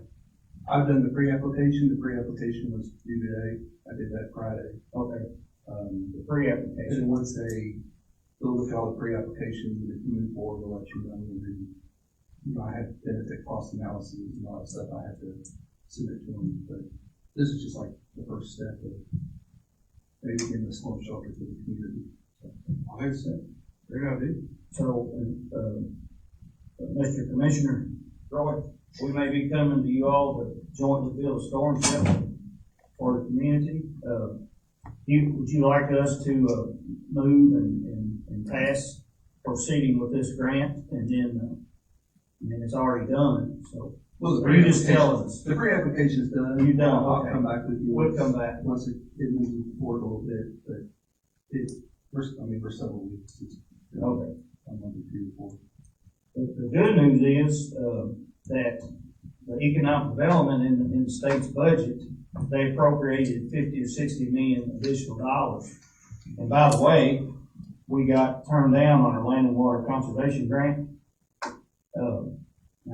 I've done the pre-application. The pre-application was due today. I did that Friday. Okay. The pre-application. And once they fill with all the pre-application, if you move forward, they'll let you know. And then, I have benefit cost analysis and all that stuff I have to submit to them. But this is just like the first step of maybe getting the storm shelter to the community. So, I think so. Great idea. So, Mr. Commissioner Roy, we may be coming to you all to jointly build a storm shelter for the community. Would you like us to move and pass proceeding with this grant, and then and it's already done, so. Well, You just telling us. The pre-application's done. You done, I'll okay. come back with you. We'll come back. Once it moves forward a little bit, but we're several weeks. Okay. A month or two before. The good news is, that the economic development in the state's budget, they appropriated 50 or 60 million additional dollars. And by the way, we got turned down on our land and water conservation grant. And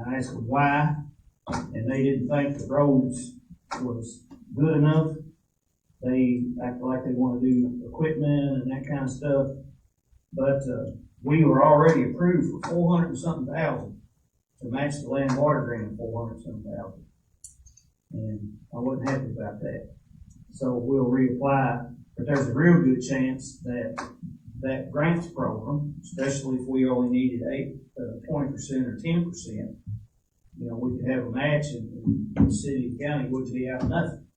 I asked them why, and they didn't think the roads was good enough. They act like they wanna do equipment and that kind of stuff. But, we were already approved for 400 and something thousand to match the land and water grant of 400 and something thousand. And I wasn't happy about that. So we'll reapply, but there's a real good chance that that grants program, especially if we only needed 20% or 10%, we could have a match and the city and county wouldn't be out nothing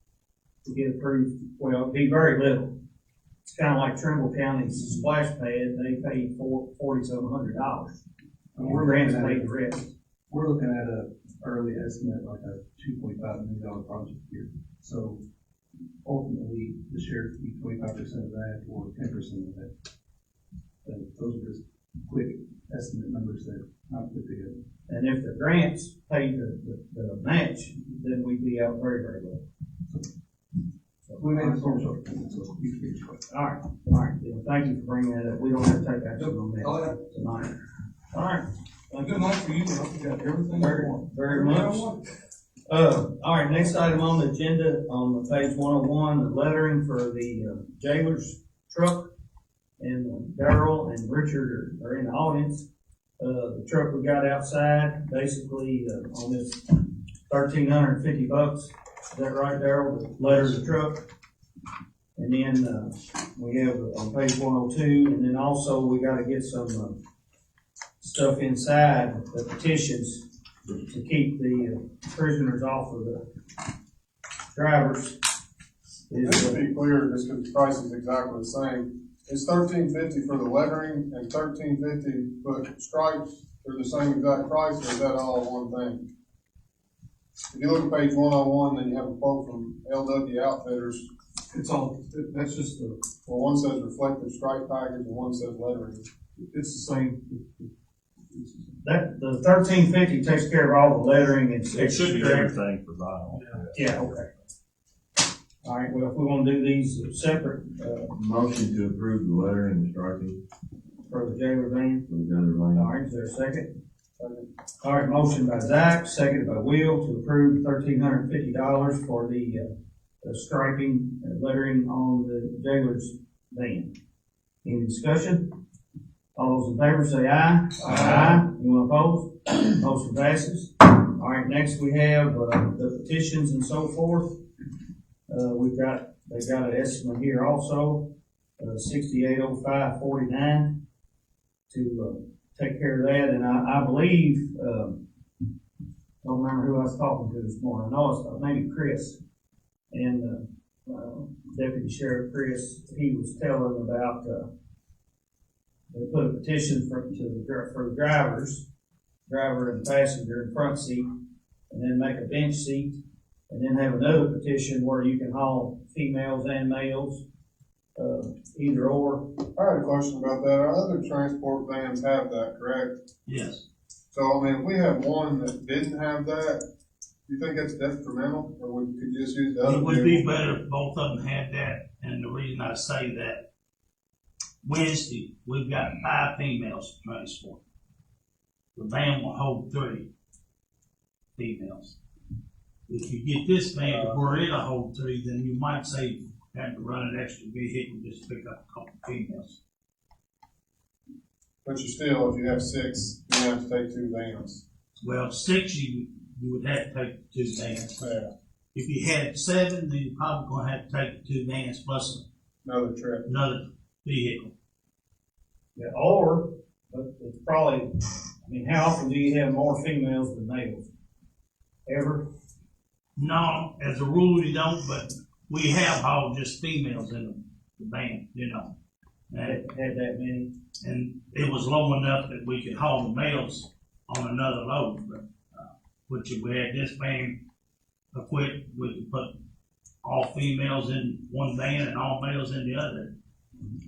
to get approved. Well, it'd be very little. It's kind of like Trimble County's splash pad, they paid $4,700. Our grants paid the rest. We're looking at a early estimate, like a $2.5 million project here. So ultimately, the sheriff could be 25% of that or 10% of that. But those are just quick estimate numbers that not put together. And if the grants paid the match, then we'd be out very, very low. We made a storm shelter plan, so you can get it. All right. Well, thank you for bringing that up. We don't have to take action on that tonight. All right. Good night for you, I hope you got everything. Very much. All right, next item on the agenda, on page 101, the lettering for the jailer's truck. And Darrell and Richard are in the audience. The truck we got outside, basically, on this $1,350. Is that right, Darrell? The letter of the truck. And then, we have on page 102, and then also we gotta get some, stuff inside the petitions to keep the prisoners off of the drivers. Just to be clear, just because the price is exactly the same, it's $13.50 for the lettering and $13.50 put stripes for the same exact price, or is that all one thing? If you look at page 101, then you have a quote from LW Outfitters. It's all, that's just the, Well, one says reflective stripe package and one says lettering. it's the same. That, the $13.50 takes care of all the lettering and. It should be everything for vinyl. Yeah, okay. All right, well, if we wanna do these separate, Motion to approve the letter and the striping for the jailer van. for the other lane. All right, is there a second? All right, motion by Zach, seconded by Will to approve $1,350 for the striping and lettering on the jailer's van. Any discussion? All those in favor say aye. Aye. Anyone opposed? Motion passes. All right, next we have, the petitions and so forth. They've got an estimate here also, 680549 to, take care of that, and I believe, don't remember who I was talking to this morning, I know it's maybe Chris, and, Deputy Sheriff Chris, he was telling about, they put a petition for the driver and passenger in front seat, and then make a bench seat, and then have another petition where you can haul females and males, either or. I had a question about that. Our other transport vans have that, correct? Yes. So, I mean, if we have one that didn't have that, do you think that's detrimental, or we could just use the other? It would be better if both of them had that, and the reason I say that, Wednesday, we've got 5 females to transport. The van will hold 3 females. If you get this van to where it'll hold 3, then you might save having to run an extra vehicle just to pick up a couple females. But you still, if you have 6, you have to take 2 vans. Well, 6 you would have to take 2 vans. Yeah. If you had 7, then you're probably gonna have to take 2 vans plus Another trip. another vehicle. Yeah, or, but it's probably, I mean, how often do you have more females than males? Ever? No, as a rule you don't, but we have hauled just females in the van, you know. Had that many? And it was low enough that we could haul the males on another load, but, which if we had this van equipped, we could put all females in one van and all males in the other.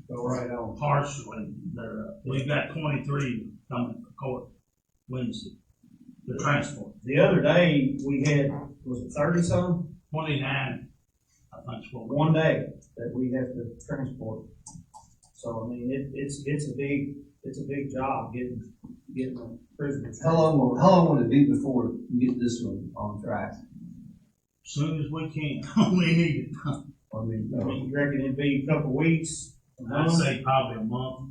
Go right on. Partially, we've got 23 coming to court Wednesday, the transport. The other day, we had, was it 30-some? 29, I think is what we. One day that we have to transport. So, I mean, it's a big job getting the prisoners. How long will it be before you get this one on track? Soon as we can, we need it. I mean, You reckon it'd be a couple weeks? A I'd month? say probably a month.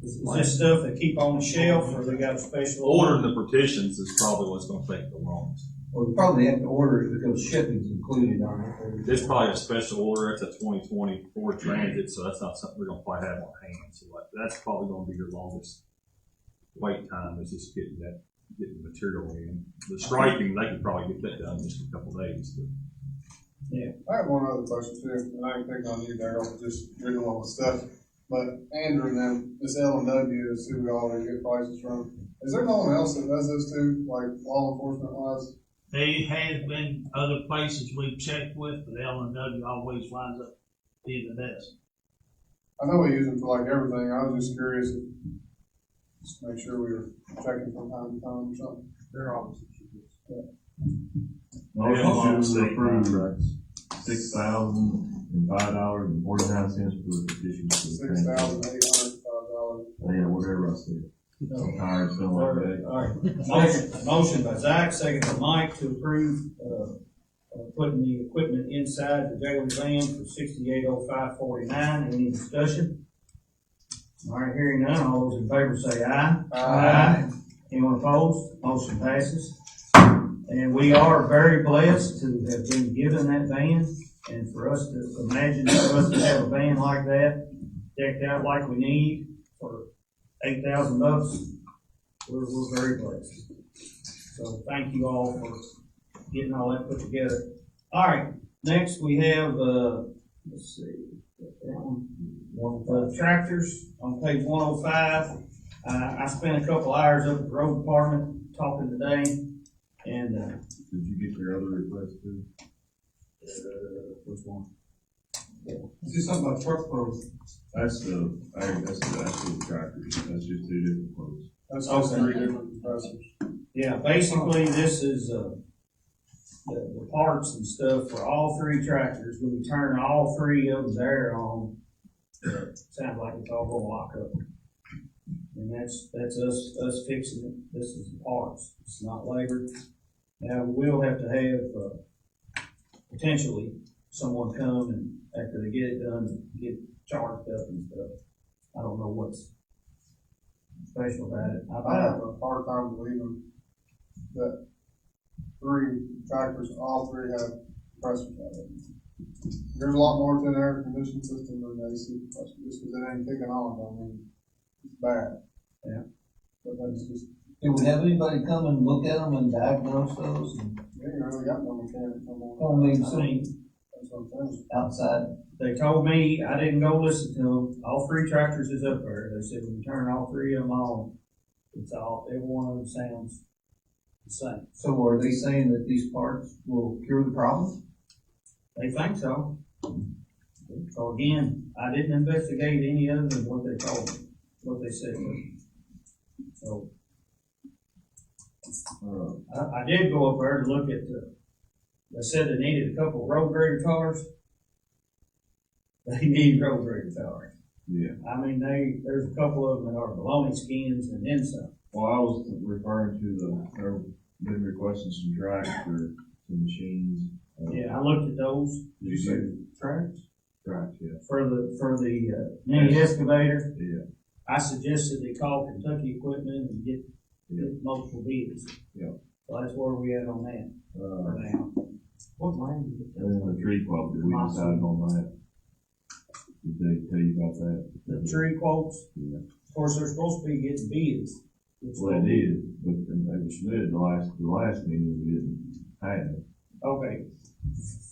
Is this stuff that keep on the shelf, or they got a special? Ordering the partitions is probably what's gonna take the longest. well, you probably have to order it because shipping's included on it. It's probably a special order, it's a 2024 Transit, so that's not something we're gonna probably have on hand, so like, that's probably gonna be your longest wait time, is just getting the material in. The striping, they could probably get that done in just a couple of days, but. I have one other question too, and I ain't picking on you, Darryl, just reading all the stuff. But Andrew and them, this L&W is who we always get prices from. Is there no one else that does this too, like law enforcement wise? There has been other places we've checked with, but L&W always winds up being the best. I know we use them for like everything. I was just curious, just to make sure we were checking from time to time or something. They're always. Motion to approve $6,005.49 for the petition. $6,805. Yeah, whatever I said. I'm tired, feeling like that. All right. Motion by Zach, second by Mike to approve, putting the equipment inside the jailer's van for $6805.49. Any discussion? All right, hearing none, all those in favor say aye. Aye. Anyone opposed? Motion passes. And we are very blessed to have been given that van, and for us to imagine for us to have a van like that, decked out like we need for $8,000, we're very blessed. So thank you all for getting all that put together. All right, next we have, let's see, tractors on page 105. I spent a couple hours up at the road department talking today, and, Did you get your other request too? which one? Is this something about truck pros? That's the actual tractors, that's just two different quotes. That's just Okay. 3 different compressors. Yeah, basically, this is, the parts and stuff for all three tractors. When you turn all three of them there on, it sounds like it's all gonna lock up. And that's us fixing it. This is the parts. It's not labor. Now, we'll have to have, potentially, someone come and after they get it done, get charged up and stuff. I don't know what's special about it. I have a hard time believing that 3 tractors, all 3 have compressors on it. There's a lot more to an air conditioning system than an AC compressor, just because it ain't kicking on, I mean, it's bad. Yeah. But that's just, Do we have anybody come and look at them and diagnose those and, we ain't really got no mechanic come on. oh, maybe I some mean, That's what I'm saying. outside? they told me, I didn't go listen to them, all 3 tractors is up there. They said when you turn all 3 of them on, it's all, every one of them sounds the same. So are they saying that these parts will cure the problem? They think so. So again, I didn't investigate any other than what they told me, what they said. So, I did go up there to look at they said they needed a couple of road grader cars. They need road grader cars. Yeah. I mean, there's a couple of them that are baloney skins and then some. Well, I was referring to there been requesting some tracks for some machines. Yeah, I looked at those. Did you say Tracks? tracks, yeah. For the mini excavator. Yeah. I suggested they call Kentucky Equipment and get multiple bids. Yeah. So that's where we at on that for now. What land is it? And then the tree quote, did we decide on that? Did they tell you about that? The tree quotes, Yeah. of course, they're supposed to be getting bids. Well, they did, but they were submitted the last meeting we didn't have. Okay,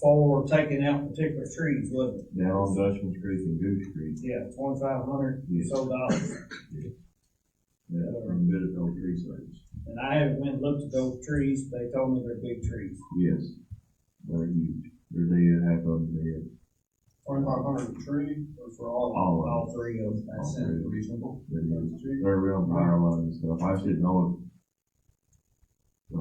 for taking out particular trees, wasn't it? Down on Dutchman's Creek and Goose Creek. Yeah, $2,500 Yeah. so dollars. Yeah, from Biddeford Tree Service. And I haven't went and looked at those trees, but they told me they're big trees. Yes, they're huge. They're dead, half of them dead. 2,500 a tree, or for all? All of them. All three of them. That sounds reasonable. They're around power lines and stuff. I just didn't know if,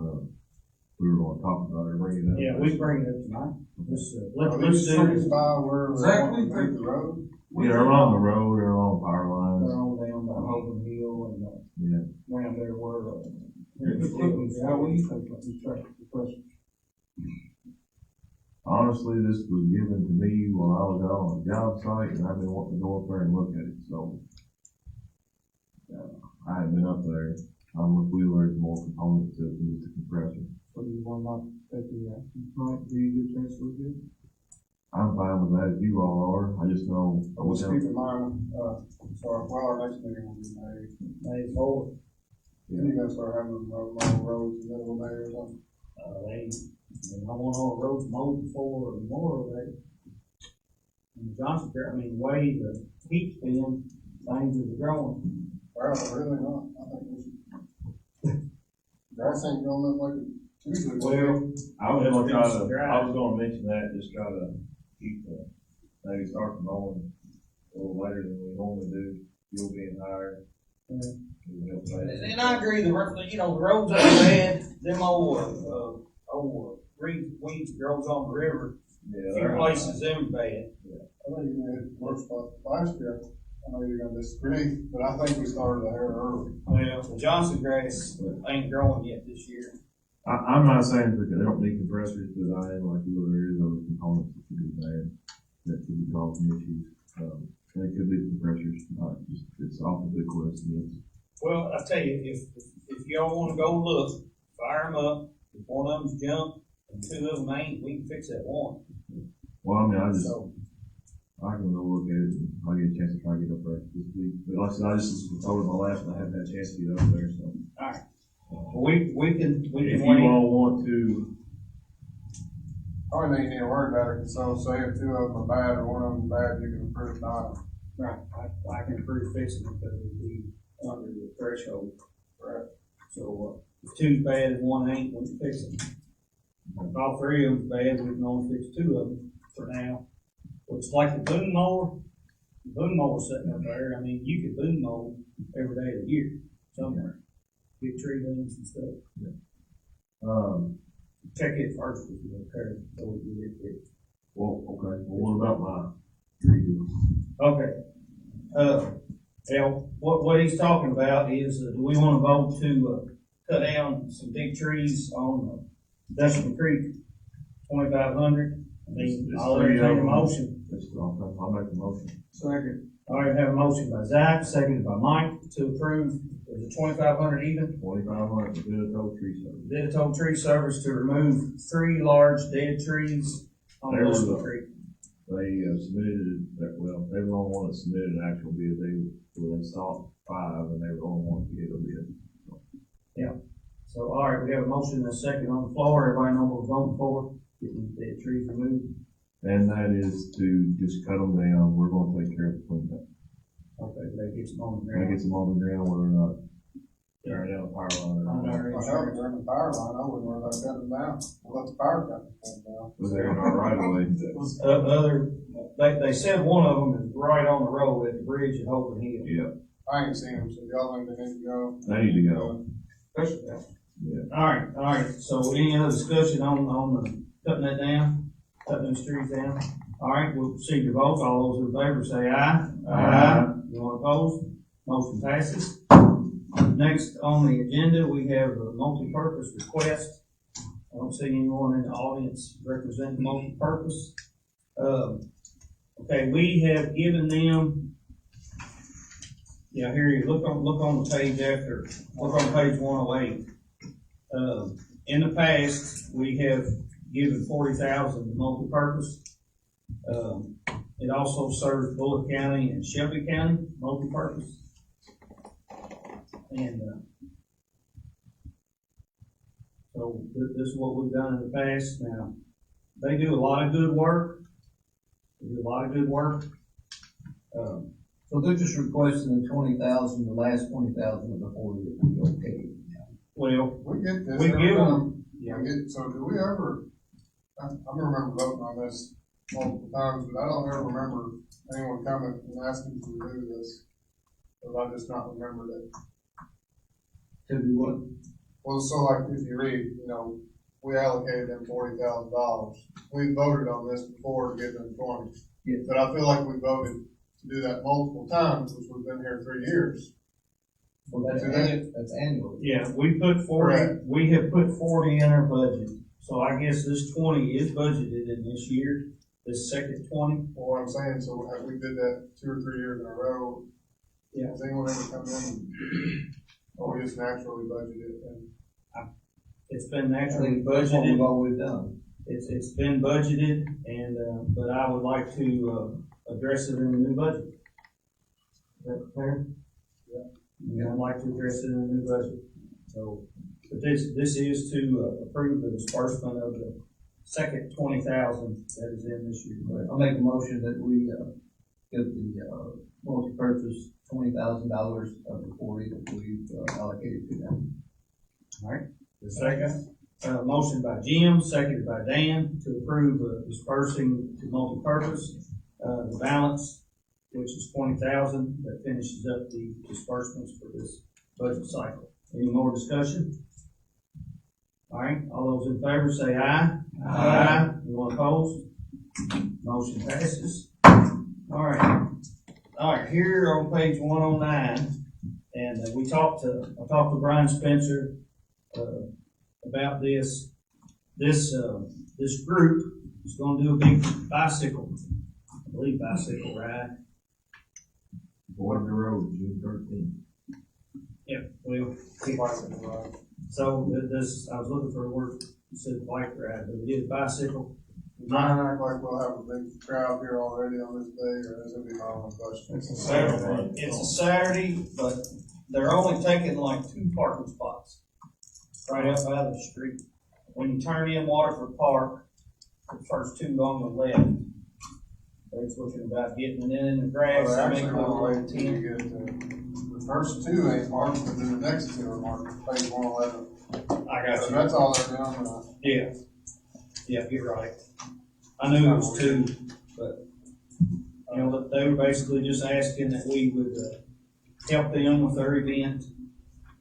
we were gonna talk about it or bring it up. Yeah, we bring it up tonight. Let's, Are let's these do trees it. by where Exactly. they the road? Yeah, they're along the road, they're along power lines. They're on down by Hogan Hill and, Yeah. around there where, How will you think about these tractor questions? Honestly, this was given to me while I was out on a job site, and I've been wanting to go up there and look at it, so. I haven't been up there. I'm with Wheeler, there's more components to it than just a compressor. So you will not take the action tonight, do you get a chance to look at it? I'm fine with that if you all are. I just know. Let's keep in mind, well, our next meeting will be May. May 4th. You guys start having them on roads in the middle of May or something. I want all the roads mowed before Memorial Day. And Johnson, I mean, the way the heat's been, things are growing. Well, really not. I think we should. Grass ain't growing up like it usually will. Well, I was gonna try to, Dry. I was gonna mention that, just try to keep, maybe start mowing a little later than we normally do, fuel being higher. And I agree, the roads are bad, them old weeds grows on the river, few places, them bad. I think you had worse spot last year. I know you're gonna disagree, but I think we started the hair early. Well, the Johnson grass ain't growing yet this year. I'm not saying that they don't need compressors, but I am like you, there is other components that could be bad, that could be causing issues. And it could be the compressors, just, it's off the big list, yes. Well, I tell you, if y'all wanna go look, fire them up, if one of them's junk and two of them ain't, we can fix that one. Well, I mean, So, I can go look at it and I'll get a chance to try to get up there this week. But like I said, I just was told in my last one, I haven't had a chance to get up there, so. alright. We can If wait. you all want to, I don't think you need to worry about it, so say if two of them are bad or one of them bad, you can approve not. Right, I can approve fixing it because it'd be under the threshold. Right. So, if two's bad and one ain't, we can fix it. If all three of them's bad, we can only fix two of them for now. Looks like the boom mower's sitting up there, I mean, you could boom mow every day of the year, somewhere. Get tree limbs and stuff. Check it first if you don't care, so we can get it fixed. well, okay, well, what about my tree? Okay. Well, what he's talking about is, do we wanna vote to, cut down some big trees on Dutchman Creek, 2,500? I mean, I'll entertain a motion. I'll make the motion. Second. All right, have a motion by Zach, seconded by Mike to approve, is it 2,500 even? 2,500 for Ditto tree service. Ditto tree service to remove 3 large dead trees on There was Dutchman a- Creek. They submitted, well, they were the only one that submitted an actual bid. They installed 5 and they were the only one to get a bid. So, all right, we have a motion and a second on the floor. Everybody know what we're voting for? Getting the dead trees removed. And that is to just cut them down. We're gonna take care of the cleanup. Okay, that gets them on the That ground. gets them on the ground whether or not tearing down a power line or On not. our If I insurance. was running the power line, I wouldn't worry about cutting them down. We'll let the power company cut them down. But they're in our right of way. They said one of them is right on the road at the bridge at Hogan Hill. Yeah, I ain't seen them, so y'all think they need to go. they need to go. All right, so any other discussion on the cutting that down, cutting those trees down? All right, we'll proceed to vote. All those in favor say aye. Aye. You want opposed? Motion passes. Next on the agenda, we have a multi-purpose request. I don't see anyone in the audience representing multi-purpose. Okay, we have given them, here you look on the page look on page 108. In the past, we have given 40,000 to multi-purpose. It also serves Bullock County and Shelby County multi-purpose. And, so this is what we've done in the past. Now, they do a lot of good work. So they're just requesting the 20,000, the last 20,000 of the 40 that we okayed. Well, We get this. we every give time. them, yeah, So do we ever, I remember voting on this multiple times, but I don't ever remember anyone coming and asking to remove this. But I just not remembered it. To do what? Well, so like if you read, we allocated them $40,000. We voted on this before to give them 20. Yeah. But I feel like we voted to do that multiple times, which we've been here 3 years. Well, that's annually. yeah, we put 40, Correct. we have put 40 in our budget. So I guess this 20 is budgeted in this year, this second 20. Well, what I'm saying, so if we did that 2 or 3 years in a row, Yeah. has anyone ever come in? Or we just naturally budgeted and It's been I naturally think that's what budgeted. we've always done. It's been budgeted and, but I would like to, address it in the new budget. Is that fair? Yeah, I'd like to address it in the new budget. So, but this is to approve the disbursement of the second 20,000 that is in this year's budget. I'll make a motion that we, give the, multi-purpose $20,000 of the 40 that we've allocated to them. All right, the second, motion by Jim, seconded by Dan, to approve dispersing to multi-purpose, the balance, which is 20,000, that finishes up the disbursements for this budget cycle. Any more discussion? All right, all those in favor say aye. Aye. Anyone opposed? Motion passes. All right, here on page 109, and I talked to Brian Spencer, about this. This group is gonna do a big bicycle ride. Board the road, June 13th. Yeah, well, so this, I was looking for a word, you said bike ride, but it is bicycle. not act like we'll have a big crowd here already on this day, or is it be my own question? It's a Saturday. It's a Saturday, but they're only taking like 2 parking spots right up out of the street. When you turn in Waterford Park, the first 2 on the left, they're looking about getting it in the grass. Well, and actually, making we'll it wait until you get the first 2 ain't marked, but then the next 2 are marked, page 111. I got So you. that's all they're doing, Yeah. Yeah, you're right. I knew it was 2, but, you know, they were basically just asking that we would, help them with their event.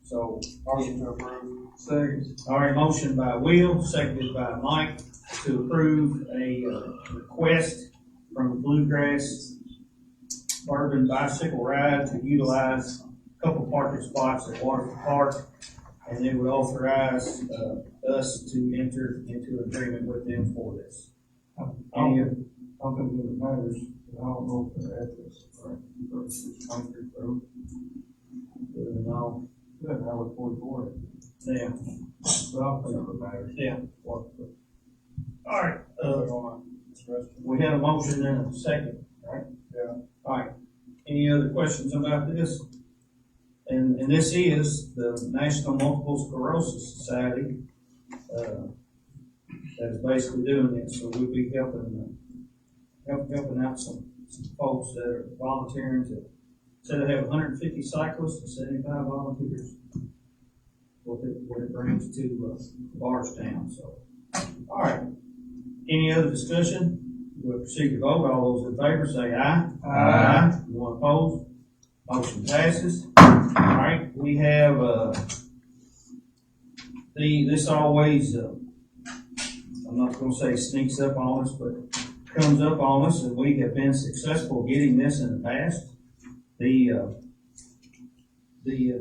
So, motion to approve. second. All right, motion by Will, seconded by Mike to approve a, request from the Bluegrass Urban Bicycle Ride to utilize a couple parking spots at Waterford Park. And they would authorize, us to enter into agreement with them for this. I don't think it matters, I don't know if they're at this, right? It's concrete road. No, Yeah, I would 44. yeah, But I don't think it matters. yeah. All right, Discussion. we had a motion and a second, right? Yeah. All right, any other questions about this? And this is the National Multiple Sclerosis Society, that is basically doing this, so we'll be helping out some folks that are volunteering to, said they have 150 cyclists and 75 volunteers. What it brings to, Bardstown, so. All right, any other discussion? We'll proceed to vote, all those in favor say aye. Aye. Anyone opposed? Motion passes. All right, we have, this always, I'm not gonna say sneaks up on us, but comes up on us, and we have been successful getting this in the past.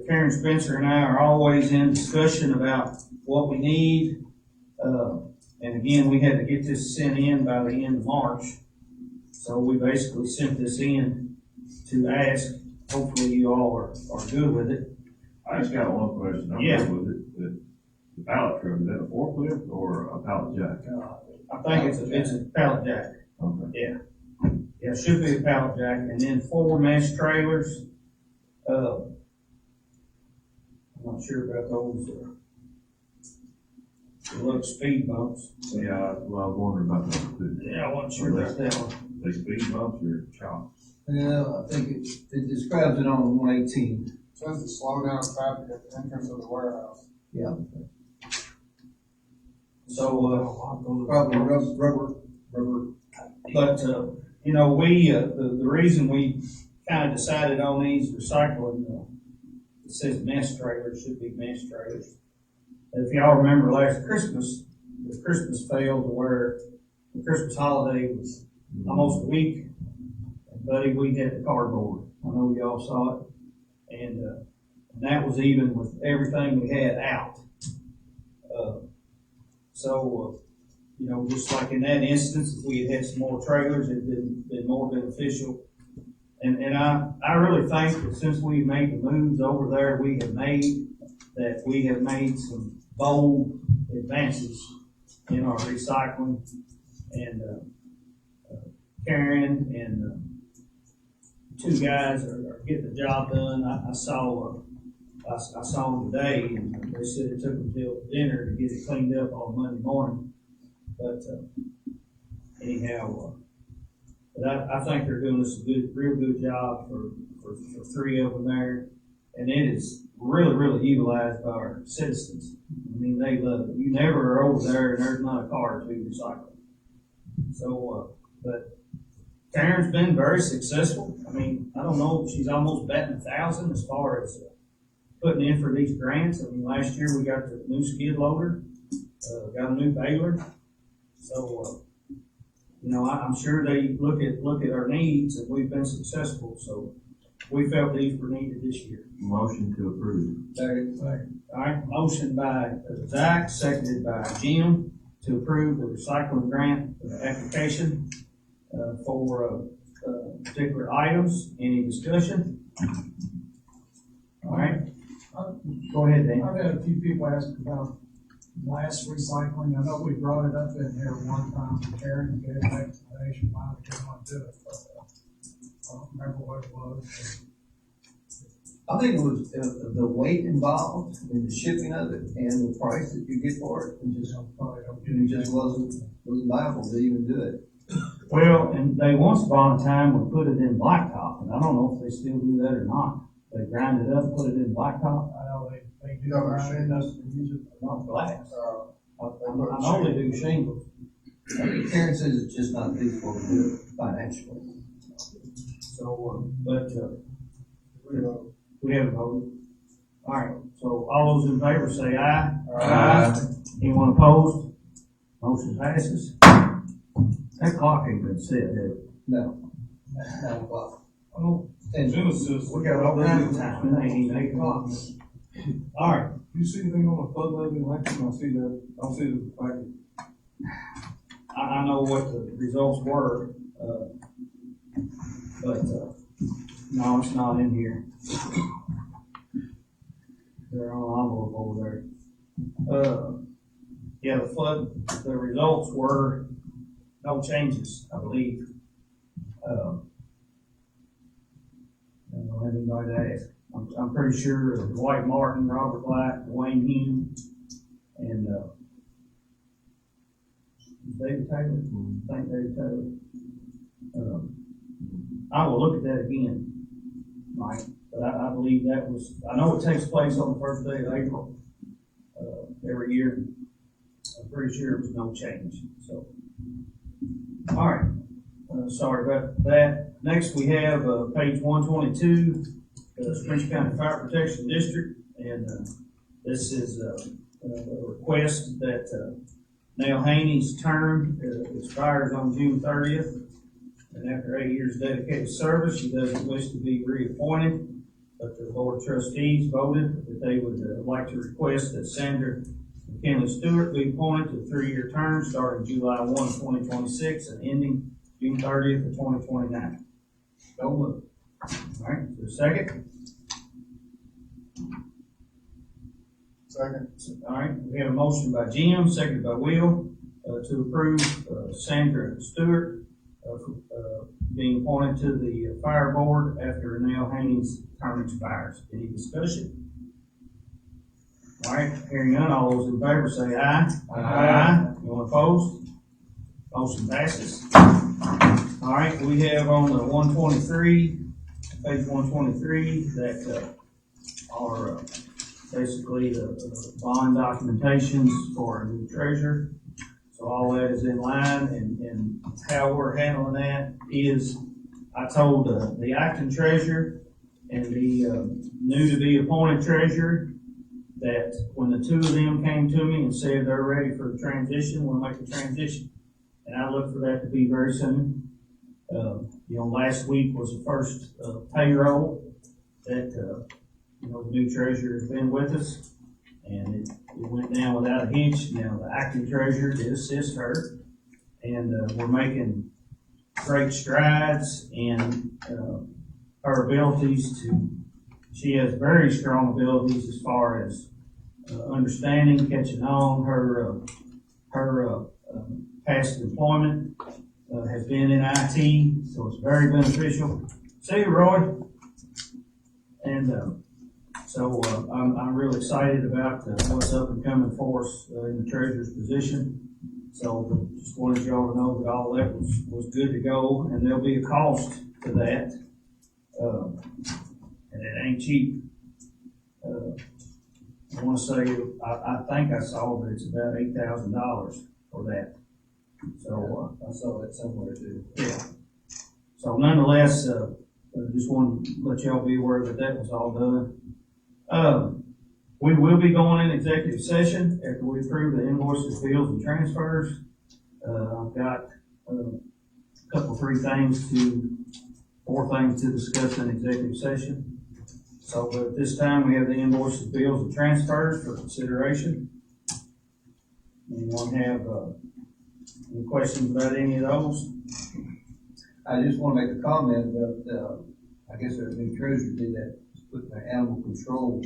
Karen Spencer and I are always in discussion about what we need. And again, we had to get this sent in by the end of March. So we basically sent this in to ask, hopefully you all are good with it. I just got one question. I'm Yeah. good with it. The pallet truck, is that a forklift or a pallet jack? I think it's a pallet jack. Okay. Yeah. Yeah, it should be a pallet jack, and then 4 mesh trailers. I'm not sure about those, they look speed bumps. Yeah, well, I was wondering about that too. Yeah, I wasn't sure about that one. They speed bumps or chocks? Yeah, I think it describes it on 118. Says to slow down traffic at the entrance of the warehouse. Yeah. So, Probably rubber. but, you know, we, the reason we kind of decided on these recycling, it says mess trailers, should be mess trailers. If y'all remember last Christmas, the Christmas failed to where the Christmas holiday was almost a week. And buddy, we had the cardboard. I know y'all saw it. And that was even with everything we had out. You know, just like in that instance, if we had had some more trailers, it'd been more beneficial. And I really think that since we've made the moves over there we have made some bold advances in our recycling. And Karen and two guys are getting the job done. I saw them today, and they said it took them till dinner to get it cleaned up on Monday morning. But anyhow, but I think they're doing us a real good job for three of them there, and it is really utilized by our citizens. I mean, they love it. You never are over there and there's not a car to be recycled. So, but Karen's been very successful. I mean, I don't know, she's almost batting 1,000 as far as putting in for these grants. I mean, last year we got the new skid loader, got a new baler. So, you know, I'm sure they look at our needs, and we've been successful. So we felt these were needed this year. Motion to approve. Second. All right, motion by Zach, seconded by Jim to approve the recycling grant application for particular items. Any discussion? All right. Go ahead, Dan. I've had a few people ask about last recycling. I know we brought it up in here one time, Karen gave an explanation why we didn't want to do it, but I don't remember what it was. I think it was the weight involved in the shipping of it and the price that you get for it. It just wasn't viable to even do it. Well, and they once upon a time would put it in blacktop, and I don't know if they still do that or not. They grind it up, put it in blacktop. I know they do grind it up and use it Not glass. I know they do shingles. I mean, Karen says it's just not feasible to do it financially. So, we haven't voted. All right, so all those in favor say aye. Aye. Anyone opposed? Motion passes. That clock ain't been set, has it? No. 9 o'clock. Oh, And Genesis, we got all kinds of time. It ain't even 8 o'clock. All right. you see anything on the flood levy election? I don't see the fact. I know what the results were, but no, it's not in here. They're on the envelope over there. Yeah, the results were no changes, I believe. I don't have anybody to ask. I'm pretty sure Dwight Martin, Robert Black, Dwayne Hume, and David Taylor. I think David Taylor. I will look at that again, Mike, but I believe that was, I know it takes place on the first day of April, every year. I'm pretty sure it was no change, so. All right, sorry about that. Next we have, page 122, Spring County Fire Protection District, and, this is, a request that, Nell Haney's term expires on June 30th, and after 8 years dedicated service, she doesn't wish to be reappointed, but the Board of Trustees voted that they would like to request that Sandra McKinley Stewart be appointed to a 3-year term starting July 1, 2026 and ending June 30th of 2029. So moved. All right, is there a second? Second. All right, we have a motion by Jim, seconded by Will, to approve Sandra Stewart being appointed to the fire board after Nell Haney's term expires. Any discussion? All right, hearing none, all those in favor say aye. Aye. Anyone opposed? Motion passes. All right, we have on the 123, page 123, that our basically the bond documentations for a new treasurer. So all that is in line, and how we're handling that is, I told the acting treasurer and the new to be appointed treasurer that when the two of them came to me and said they're ready for the transition, we'll make the transition. And I look for that to be very soon. Last week was the first payroll that, the new treasurer has been with us. And it went down without a hitch. Now, the acting treasurer did assist her. And we're making great strides in her abilities she has very strong abilities as far as understanding, catching on. Her past employment has been in IT, so it's very beneficial. See you, Roy. And so I'm real excited about what's up and coming for us in the treasurer's position. So just wanted y'all to know that all that was good to go, and there'll be a cost to that. And it ain't cheap. I want to say, I think I saw that it's about $8,000 for that. So I saw that somewhere too. yeah. So nonetheless, I just want to let y'all be aware that that was all done. We will be going in executive session after we approve the invoices, bills, and transfers. I've got a couple, four things to discuss in executive session. So at this time, we have the invoices, bills, and transfers for consideration. Anyone have any questions about any of those? I just want to make a comment about, I guess our new treasurer did that, put the animal control,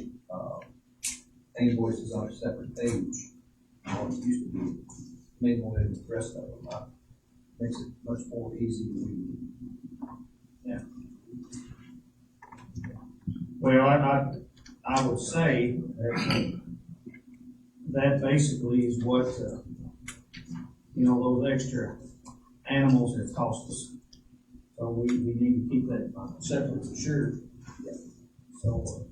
invoices on a separate page. It used to be, maybe more than the rest of them. Makes it much more easy to read. Yeah. Well, I would say that basically is what, those extra animals have cost us. So we need to keep that separate for sure. So,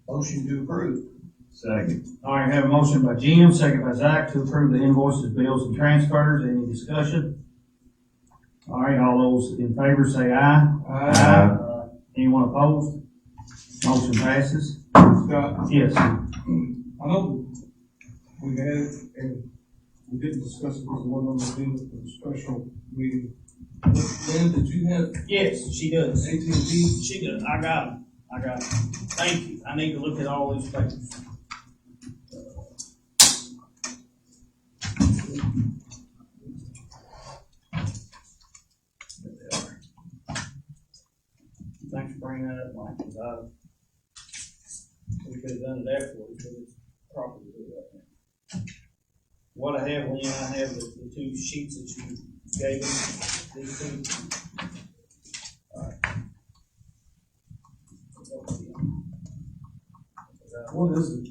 motion to approve. Second. All right, have a motion by Jim, second by Zach to approve the invoices, bills, and transfers. Any discussion? All right, all those in favor say aye. Aye. Anyone opposed? Motion passes. Scott, Yes. I know we had, and we didn't discuss it because it wasn't on the agenda for the special meeting. But Lynn, did you have Yes, she does. AT&T? She does. I got them. Thank you. I need to look at all these papers. Thanks for bringing that up, Mike, because we could have done it afterwards, but it's proper to do that now. What I have, Lynn, I have the two sheets that you gave me, these two. All right. What is it?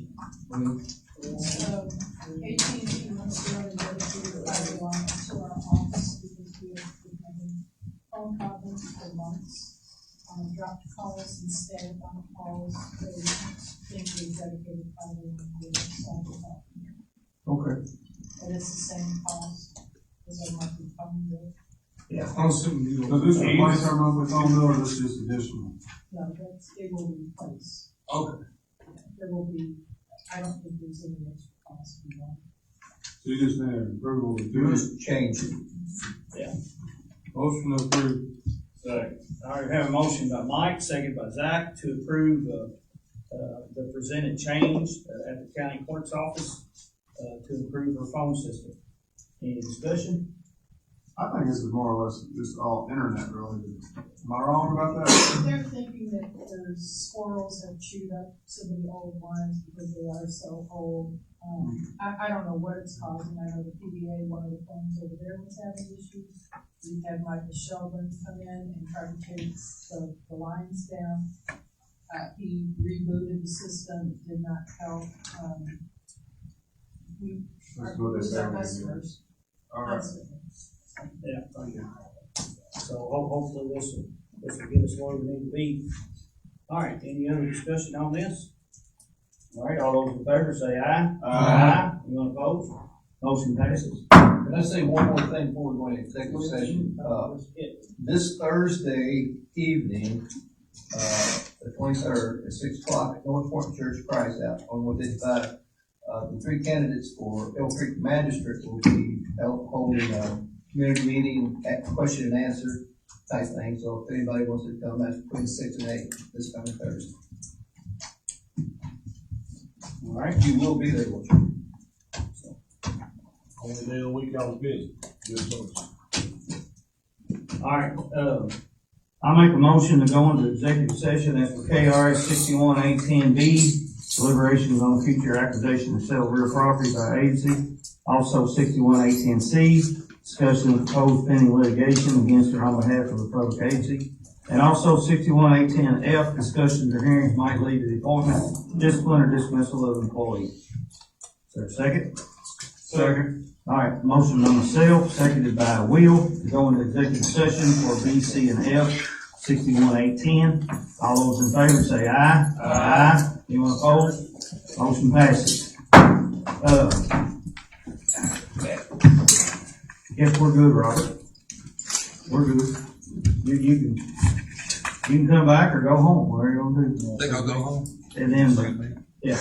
So, AT&T wants to really dedicate the fiber line to our office because we have been having phone problems for months. Dropped calls instead of calls, they think we dedicated fiber line to the side of that. Okay. But it's the same cost as our monthly phone bill. Yeah. I'm assuming you don't. Does this replace our monthly phone bill or is this just additional? No, it will replace. Okay. There will be, I don't think there's any extra cost involved. So you just need approval to do it? Just change it. Yeah. Motion to approve. Second. All right, we have a motion by Mike, second by Zach, to approve the presented change at the county clerk's office to improve her phone system. Any discussion? I think this is more or less just all internet related. Am I wrong about that? They're thinking that the squirrels have chewed up some of the old ones because they are so old. I don't know what it's causing. I know the PBA, one of the phones over there was having issues. We had Michael Sheldon come in and try to take the lines down. He rebooted the system, it did not help. We lose our customers. All right. Yeah, thank you. So hopefully this will get us where we need to be. All right, any other discussion on this? All right, all those in favor say aye. Aye. Anyone opposed? Motion passes. Can I say one more thing before we go into executive session? This Thursday evening, the 23rd, at 6 o'clock at North Point Church Christ out on 155, the three candidates for Elk Creek Magistrate will be holding a community meeting, question and answer type thing. So if anybody wants to come, that's between 6 and 8 this coming Thursday. All right, you will be there, won't you? Only day of the week I was busy. Good folks. All right, I'll make a motion to go into executive session as for KRS 61-810B, deliberations on future acquisition and sale of real property by agency. Also 61-810C, discussion of proposed pending litigation against or on behalf of a public agency. And also 61-810F, discussions or hearings might lead to the appointment, discipline, or dismissal of employees. Is there a second? Second. All right, motion on myself, seconded by Will, to go into executive session for B, C, and F, 61-810. All those in favor say aye. Aye. Anyone opposed? Motion passes. Guess we're good, Robert. We're good. You can come back or go home, whatever you want to do. I think I'll go home. And then, yeah.